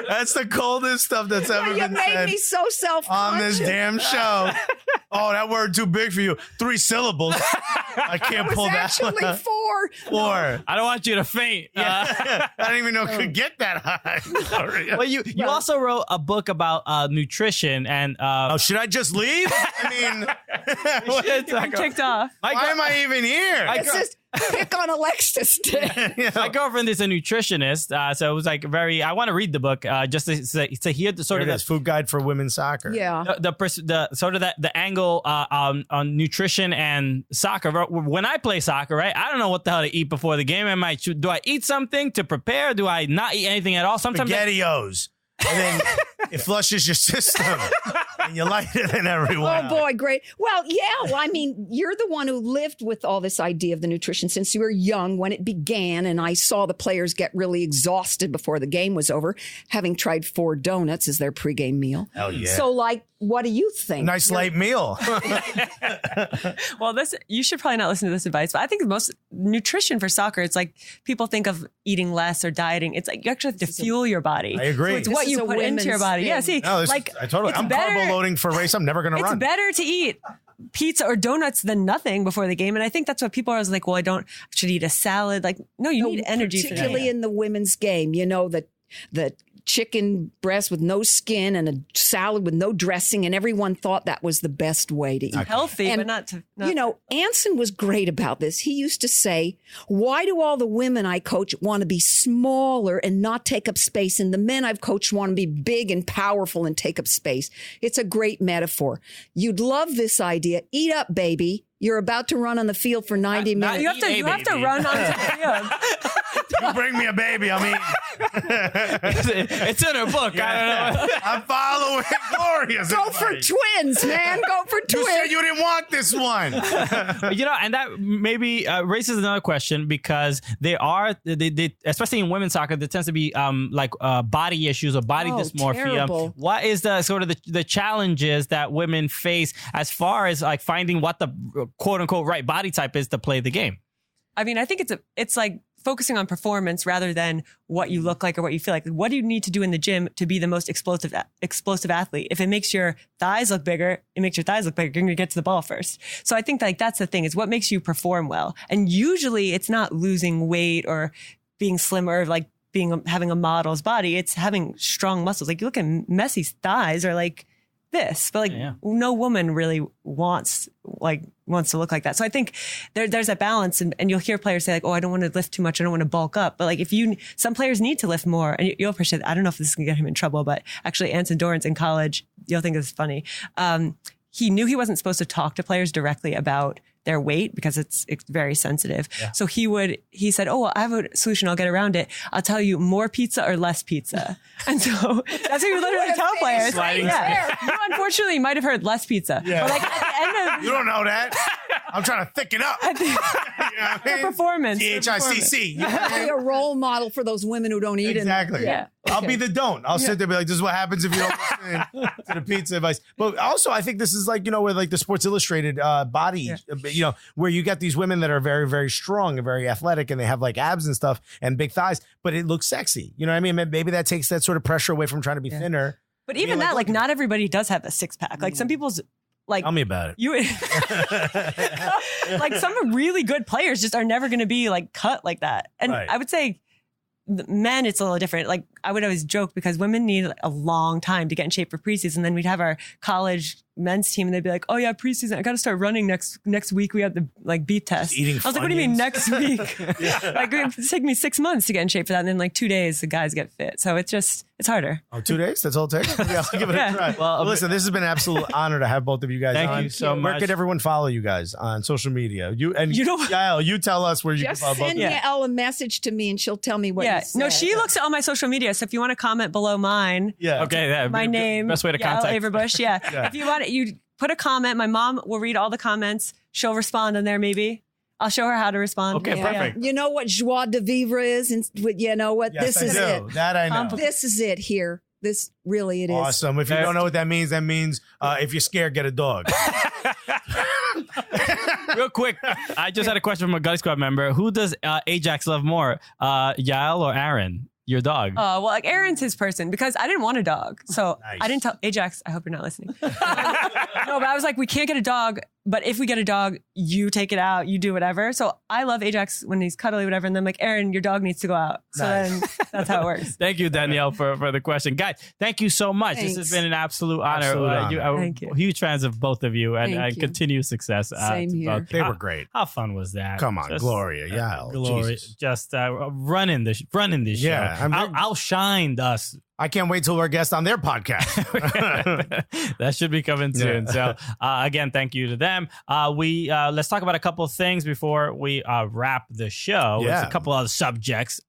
That's the coldest stuff that's ever been said. You made me so self-conscious on this damn show. Oh, that word too big for you. 3 syllables. I can't pull that one. Actually 4. 4. I don't want you to faint. I didn't even know it could get that high. Well, you also wrote a book about nutrition, and should I just leave? I mean, I'm kicked off. Why am I even here? It's just pick on Alexis. My girlfriend is a nutritionist, so it was like I want to read the book just to hear the sort of the food guide for women's soccer. Yeah, the sort of the angle on nutrition and soccer. When I play soccer, right, I don't know what the hell to eat before the game. Do I eat something to prepare? Do I not eat anything at all? Sometimes SpaghettiOs. And then it flushes your system and you're lighter than everyone. Oh, boy, great. Well, yeah. I mean, you're the one who lived with all this idea of the nutrition since you were young when it began. And I saw the players get really exhausted before the game was over, having tried 4 donuts as their pregame meal. Hell yeah. So, what do you think? Nice light meal. Well, you should probably not listen to this advice, but I think most nutrition for soccer, it's like people think of eating less or dieting. It's like you actually have to fuel your body. I agree. So it's what you put into your body. Thing. Yeah, see, I'm carbo loading for a race I'm never going to run. It's better to eat pizza or donuts than nothing before the game. And I think that's what people are always like, well, I should eat a salad. Like, no, you need energy for that. Particularly in the women's game, the chicken breast with no skin and a salad with no dressing, and everyone thought that was the best way to eat. Healthy, but not to... Anson was great about this. He used to say, why do all the women I coach want to be smaller and not take up space, and the men I've coached want to be big and powerful and take up space? It's a great metaphor. You'd love this idea. Eat up, baby. You're about to run on the field for 90 minutes. You have to run on the field. You bring me a baby, I mean. It's in her book. Yeah. I don't know. I'm following Gloria's Go advice. for twins, man. Go for twins. You said you didn't want this one. And that maybe raises another question, because they especially in women's soccer, there tends to be body issues or body dysmorphia. Terrible. What is the sort of the challenges that women face as far as like finding what the quote unquote right body type is to play the game? I mean, I think it's like focusing on performance rather than what you look like or what you feel like. What do you need to do in the gym to be the most explosive athlete? If it makes your thighs look bigger, it makes your thighs look bigger. You're going to get to the ball first. So I think that's the thing, is what makes you perform well. And usually it's not losing weight or being slimmer, like having a model's body. It's having strong muscles. Like you look at Messi's thighs are like this, but no woman really wants to look like that. So I think there's a balance, and you'll hear players say like, oh, I don't want to lift too much, I don't want to bulk up. But like some players need to lift more, and you'll appreciate that. I don't know if this is gonna get him in trouble, but actually Anson Dorrance in college, you'll think this is funny. He knew he wasn't supposed to talk to players directly about their weight because it's very sensitive. Yeah. So he said, oh, well, I have a solution. I'll get around it. I'll tell you more pizza or less pizza. And so that's what you literally tell players. You unfortunately might have heard less pizza. Yeah. But like at the end of you don't know that. I'm trying to thicken up. Performance. DHICC. Be a role model for those women who don't eat. Exactly. Yeah. I'll be the don't. I'll sit there and be like, this is what happens if you don't listen to the pizza advice. But also, I think this is like, where like the Sports Illustrated body, where you get these women that are very, very strong and very athletic, and they have like abs and stuff and big thighs, but it looks sexy. You know what I mean? Maybe that takes that sort of pressure away from trying to be thinner. But even that, like not everybody does have a six pack. Like some people's like. Tell me about it. Like some really good players just are never going to be like cut like that. And I would say men, it's a little different. Like I would always joke because women need a long time to get in shape for preseason. Then we'd have our college men's team and they'd be like, oh yeah, preseason, I got to start running next week. We have the like beep test. I was like, what do you mean next week? Like it take me 6 months to get in shape for that. And then like 2 days, the guys get fit. So it's harder. Oh, 2 days? That's all it takes? Yeah, I'll give it a try. Well, listen, this has been an absolute honor to have both of you guys on. Thank you so much. Where can everyone follow you guys on social media? Yael, you tell us where you can follow both of you. Just send Yael a message to me and she'll tell me what you said. No, she looks at all my social media. So if you want to comment below mine, okay, my name, best way to contact Yael Averbuch. Yeah. If you want it, you put a comment. My mom will read all the comments. She'll respond on there. Maybe I'll show her how to respond. Okay, perfect. You know what joie de vivre is, and you know what this is it. That I know. This is it here. This really it is. Awesome. If you don't know what that means if you're scared, get a dog. Real quick, I just had a question from a Gully Squad member. Who does Ajax love more, Yael or Aaron? Your dog. Oh, well, like Aaron's his person because I didn't want a dog. So I didn't tell Ajax, I hope you're not listening. No, but I was like, we can't get a dog, but if we get a dog, you take it out, you do whatever. So I love Ajax when he's cuddly, whatever. And then like, Aaron, your dog needs to go out. So then that's how it works. Thank you, Danielle, for the question. Guys, thank you so much. Thanks. This has been an absolute honor. Thank you. Huge fans of both of you and continued success. Same here. They were great. How fun was that? Come on, Gloria, Yael. Gloria, just running the show. Yeah, outshined us. I can't wait till we're guests on their podcast. That should be coming soon. So again, thank you to them. Let's talk about a couple of things before we wrap the show. Yeah. There's a couple other subjects.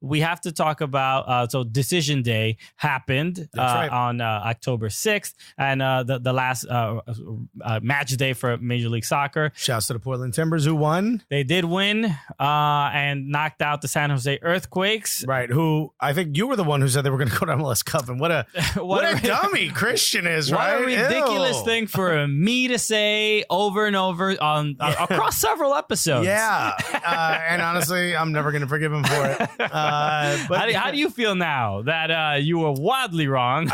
We have to talk about, so Decision Day happened on October 6th and the last match day for Major League Soccer. Shouts to the Portland Timbers who won. They did win and knocked out the San Jose Earthquakes. Right, who I think you were the one who said they were going to go to MLS Cup, and what a dummy Christian is, right? What a ridiculous thing for me to say over and over on across several episodes. Yeah, and honestly, I'm never going to forgive him for it. But how do you feel now that you were wildly wrong?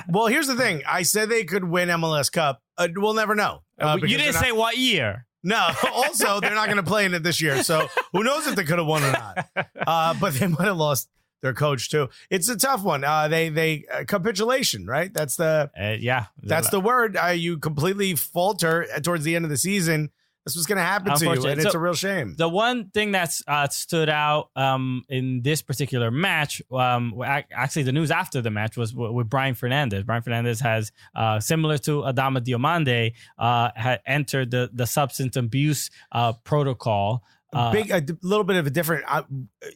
Well, here's the thing. I said they could win MLS Cup. We'll never know. You didn't say what year. No. Also, they're not going to play in it this year, so who knows if they could have won or not. But they might have lost their coach too. It's a tough one. They capitulation, right? That's the That's the word. You completely falter towards the end of the season. This was going to happen to you, and it's a real shame. The one thing that's stood out in this particular match, actually the news after the match was with Brian Fernandez. Brian Fernandez has, similar to Adama Diomande, had entered the substance abuse protocol. A little bit of a different.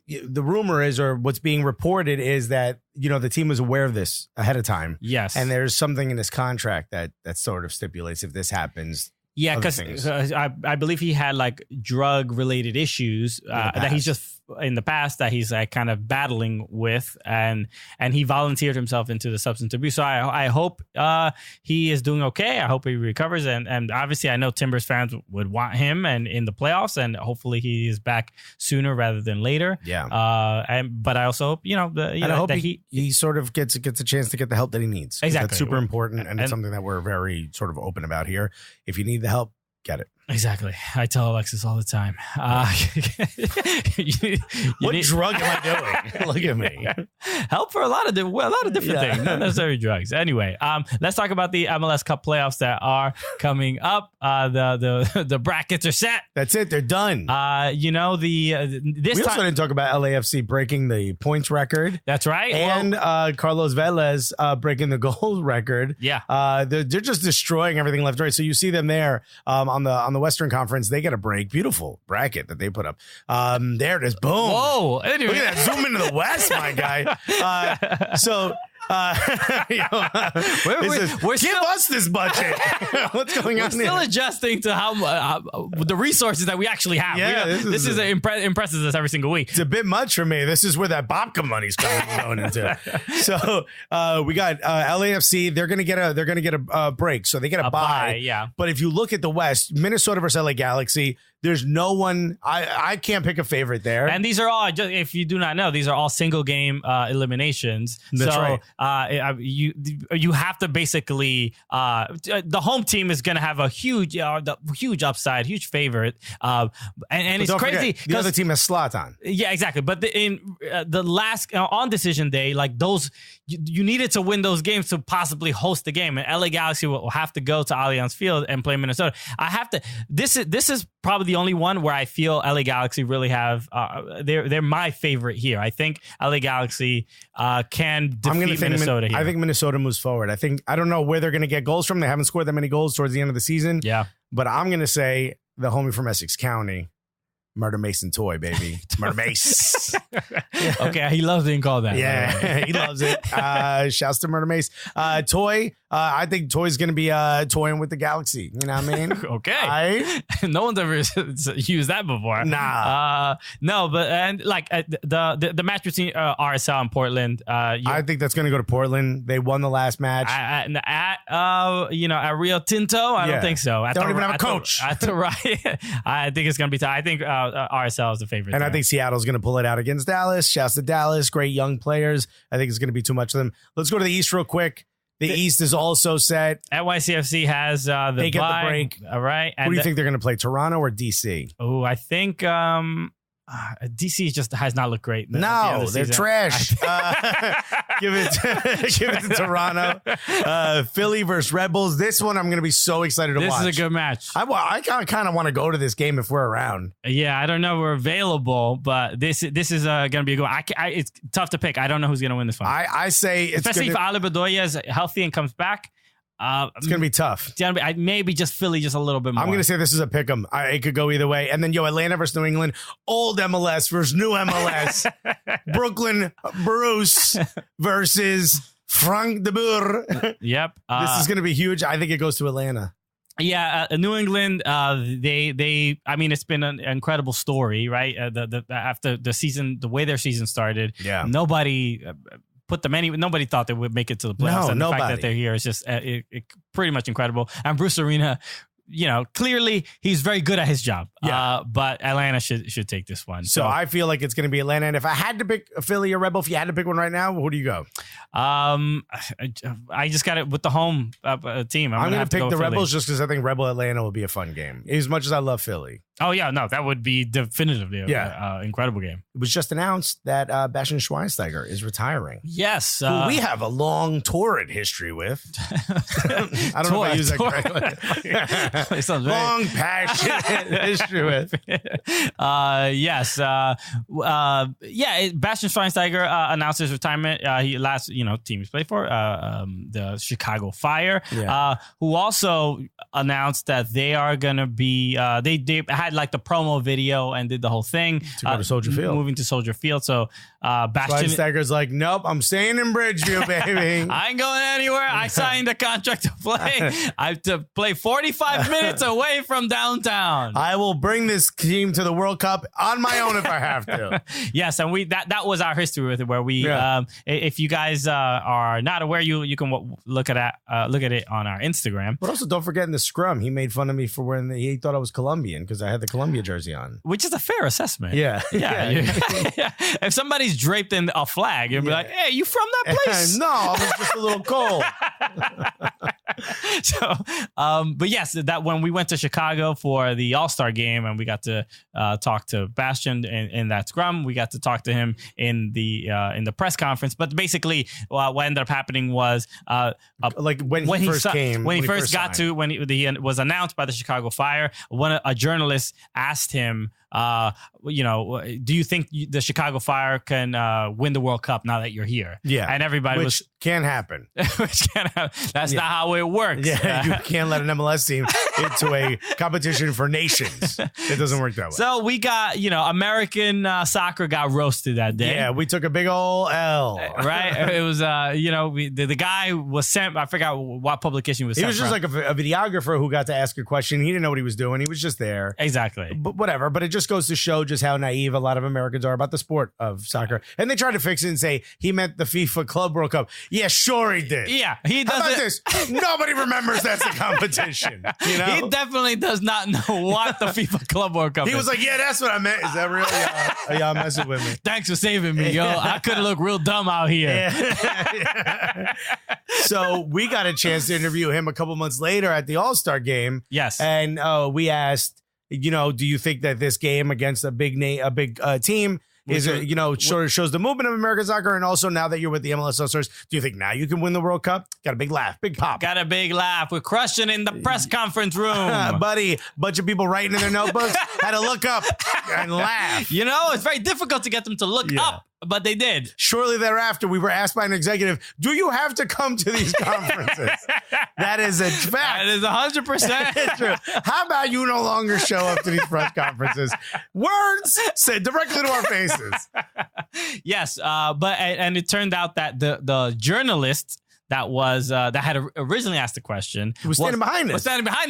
The rumor is, or what's being reported is that the team was aware of this ahead of time. Yes, and there's something in his contract that sort of stipulates if this happens. Yeah, because I believe he had like drug related issues that he's just in the past that he's like kind of battling with, and he volunteered himself into the substance abuse. So I hope he is doing okay. I hope he recovers, and obviously I know Timbers fans would want him and in the playoffs, and hopefully he is back sooner rather than later. Yeah. But I also hope I hope he sort of gets a chance to get the help that he needs. Exactly, that's super important, and it's something that we're very sort of open about here. If you need the help, get it. Exactly. I tell Alexis all the time. What drug am I doing? Look at me. Help for a lot of different things, not necessarily drugs. Anyway, let's talk about the MLS Cup playoffs that are coming up. The brackets are set. That's it. They're done. We also didn't talk about LAFC breaking the points record. That's right. And Carlos Vélez breaking the goal record. Yeah. They're just destroying everything left and right. So you see them there on the Western Conference. They get a break. Beautiful bracket that they put up. There it is. Boom. Whoa. Look at that. Zoom into the West, my guy. Give us this budget. What's going on? We're still adjusting to how the resources that we actually have. Yeah, this impresses us every single week. It's a bit much for me. This is where that Babka money's going into. So we got LAFC. They're gonna get a break, so they get a bye. Yeah. But if you look at the West, Minnesota versus LA Galaxy. There's no one. I can't pick a favorite there. And these are all, if you do not know, these are all single game eliminations. That's right. You have to basically the home team is going to have a huge upside, huge favorite. And it's crazy. The other team has Zlatan. Yeah, exactly. But in the last on decision day, like those, you needed to win those games to possibly host the game. And LA Galaxy will have to go to Allianz Field and play Minnesota. This is probably the only one where I feel LA Galaxy really have they're my favorite here. I think LA Galaxy can defeat Minnesota here. I think Minnesota moves forward. I don't know where they're going to get goals from. They haven't scored that many goals towards the end of the season. Yeah. But I'm going to say the homie from Essex County, Murder Mason Toy, baby. Murder Mace. Okay, he loves being called that. Yeah, he loves it. Shouts to Murder Mace. Toy, I think Toy's going to be toying with the Galaxy. You know what I mean? Okay. No one's ever used that before. Nah. No, but and like the match between RSL and Portland. I think that's going to go to Portland. They won the last match. At Rio Tinto, I don't think so. Don't even have a coach. At the right. I think it's going to be tight. I think RSL is the favorite. And there. I think Seattle's going to pull it out against Dallas. Shouts to Dallas. Great young players. I think it's going to be too much of them. Let's go to the East real quick. The East is also set. NYCFC has they get the break. All right. Who do you think they're going to play? Toronto or DC? Oh, I think DC just has not looked great. No, they're trash. Give it to Toronto. Philly versus Red Bulls. This one I'm going to be so excited to watch. This is a good match. I kind of want to go to this game if we're around. Yeah, I don't know if we're available, but this is going to be a good one. It's tough to pick. I don't know who's going to win this one. I say it's especially if Ale Bedoya is healthy and comes back. It's going to be tough. Maybe just Philly just a little bit more. I'm going to say this is a pick 'em. It could go either way. And then, Atlanta versus New England. Old MLS versus new MLS. Brooklyn Bruce versus Frank de Boer. Yep. This is going to be huge. I think it goes to Atlanta. Yeah, New England. They. I mean, it's been an incredible story, right? After the season, the way their season started. Yeah. Nobody put them nobody thought they would make it to the playoffs. And nobody. The fact that they're here is just pretty much incredible. And Bruce Arena, clearly he's very good at his job. Yeah. But Atlanta should take this one. So I feel like it's going to be Atlanta. And if I had to pick a Philly or Red Bull, if you had to pick one right now, who do you go? I just got it with the home team. I'm going to pick the Red Bulls just because I think Red Bull Atlanta will be a fun game. As much as I love Philly. Oh, yeah. No, that would be definitively an incredible game. It was just announced that Bastian Schweinsteiger is retiring. Yes. Who we have a long, torrid history with. I don't know if I use that correctly. Long, passionate history with. Yes. Bastian Schweinsteiger announced his retirement. He last, team he's played for, the Chicago Fire, who also announced that they are going to be, they had like the promo video and did the whole thing. To go to Soldier Field. Moving to Soldier Field. So Bastian Schweinsteiger's like, nope, I'm staying in Bridgeview, baby. I ain't going anywhere. I signed a contract to play. I have to play 45 minutes away from downtown. I will bring this team to the World Cup on my own if I have to. Yes, and that was our history with it, where we, if you guys are not aware, you can look at it on our Instagram. But also, don't forget in the scrum, he made fun of me for wearing he thought I was Colombian because I had the Colombia jersey on, which is a fair assessment. Yeah. If somebody's draped in a flag, you'll be like, "Hey, you from that place?" No, I was just a little cold. But yes, that when we went to Chicago for the All-Star game and we got to talk to Bastian in that scrum, we got to talk to him in the press conference. But basically, what ended up happening was when he was announced by the Chicago Fire, a journalist asked him, do you think the Chicago Fire can win the World Cup now that you're here? Yeah. And everybody Which can't happen. That's not how it works. Yeah, you can't let an MLS team into a competition for nations. It doesn't work that way. So we got, American soccer got roasted that day. Yeah, we took a big old L. Right? It was, the guy was sent, I forgot what publication he was sent. He was just like a videographer who got to ask a question. He didn't know what he was doing. He was just there. Exactly. But whatever. But it just goes to show just how naive a lot of Americans are about the sport of soccer. And they tried to fix it and say he meant the FIFA Club World Cup. Yeah, sure he did. Yeah, he does. How about this? Nobody remembers that's a competition. He definitely does not know what the FIFA Club World Cup is. He was like, yeah, that's what I meant. Is that real? Yeah, y'all messing with me. Thanks for saving me, yo. I could have looked real dumb out here. Yeah. So we got a chance to interview him a couple months later at the All-Star game. Yes. And we asked, do you think that this game against a big team shows the movement of American soccer, and also now that you're with the MLS All-Stars, do you think now you can win the World Cup? Got a big laugh, big pop. Got a big laugh. We're crushing in the press conference room. Buddy, bunch of people writing in their notebooks had to look up and laugh. It's very difficult to get them to look up. But they did. Shortly thereafter, we were asked by an executive, do you have to come to these conferences? That is a fact. That is 100% true. How about you no longer show up to these press conferences? Words said directly to our faces. Yes, but it turned out that the journalist that had originally asked the question was standing behind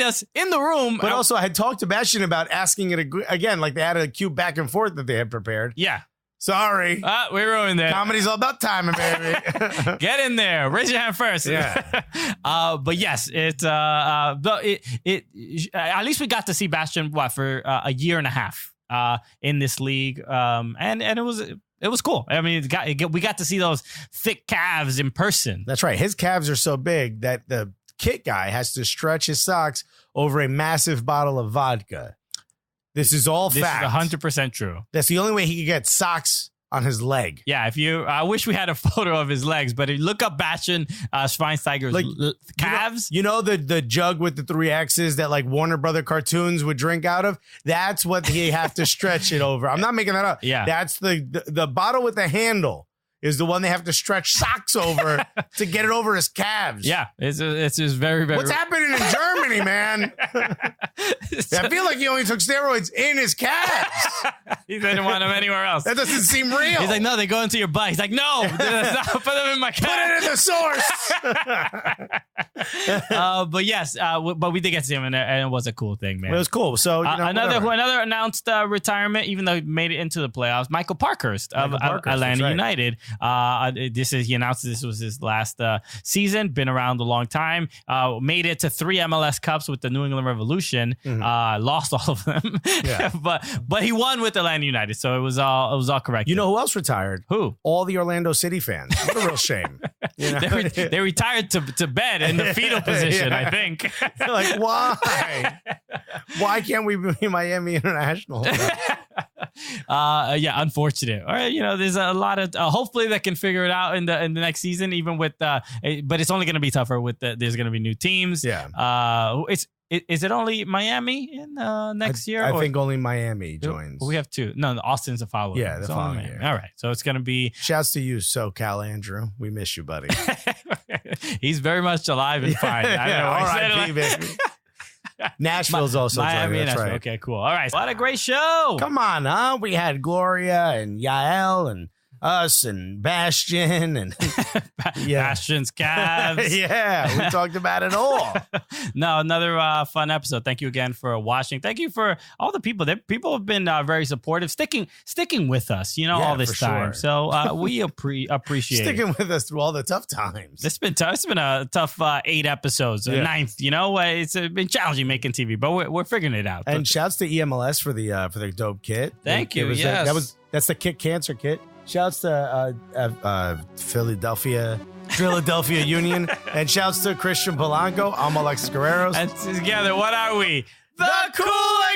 us in the room. But also I had talked to Bastian about asking it again, like they had a cute back and forth that they had prepared. Yeah. Sorry. We ruined it. Comedy's all about timing, baby. Get in there. Raise your hand first. Yeah. But yes, at least we got to see Bastian for a year and a half in this league. And it was cool. I mean, we got to see those thick calves in person. That's right. His calves are so big that the kit guy has to stretch his socks over a massive bottle of vodka. This is all fact. This is 100% true. That's the only way he could get socks on his leg. Yeah, I wish we had a photo of his legs, but if you look up Bastian Schweinsteiger's calves. The jug with the 3 X's that like Warner Brother cartoons would drink out of? That's what he have to stretch it over. I'm not making that up. Yeah. That's the bottle with the handle is the one they have to stretch socks over to get it over his calves. Yeah, it's just very, very... What's happening in Germany, man? I feel like he only took steroids in his calves. He didn't want them anywhere else. That doesn't seem real. He's like, no, they go into your butt. He's like, no, put them in my calves. Put it in the source. But yes, but we did get to see him, and it was a cool thing, man. It was cool. So another announced retirement, even though he made it into the playoffs. Michael Parkhurst of Atlanta United. He announced this was his last season. Been around a long time. Made it to 3 MLS Cups with the New England Revolution. Mm-hmm. Lost all of them. Yeah. but he won with Atlanta United, so it was all correct. You know who else retired? Who? All the Orlando City fans. What a real shame. They retired to bed in the fetal position. I think. They're like, why? Why can't we be Miami International? Unfortunate. All right, there's a lot of hopefully they can figure it out in the next season, even with but it's only going to be tougher with there's going to be new teams. Yeah. Is it only Miami in next year? I think only Miami joins. We have 2. No, Austin's a follow. Yeah, the following year. All right, so it's going to be. Shouts to you, SoCal Andrew. We miss you, buddy. He's very much alive and fine. R.I.P. baby. Nashville's also Miami. That's Nashville. right. Okay, cool. All right. What a great show. Come on, huh? We had Gloria and Yael and us and Bastian and Bastian's calves. Yeah, we talked about it all. No, another fun episode. Thank you again for watching. Thank you for all the people. People have been very supportive, sticking with us, all this time. Sure. So we appreciate sticking with us through all the tough times. It's been tough. It's been a tough 8 episodes, 9th. It's been challenging making TV, but we're figuring it out. And shouts to EMLS for the dope kit. Thank you. Yes. That's the Kit Cancer kit. Shouts to Philadelphia Philadelphia Union. And shouts to Christian Polanco. I'm Alexis Guerreros. And together, what are we? The Coolest!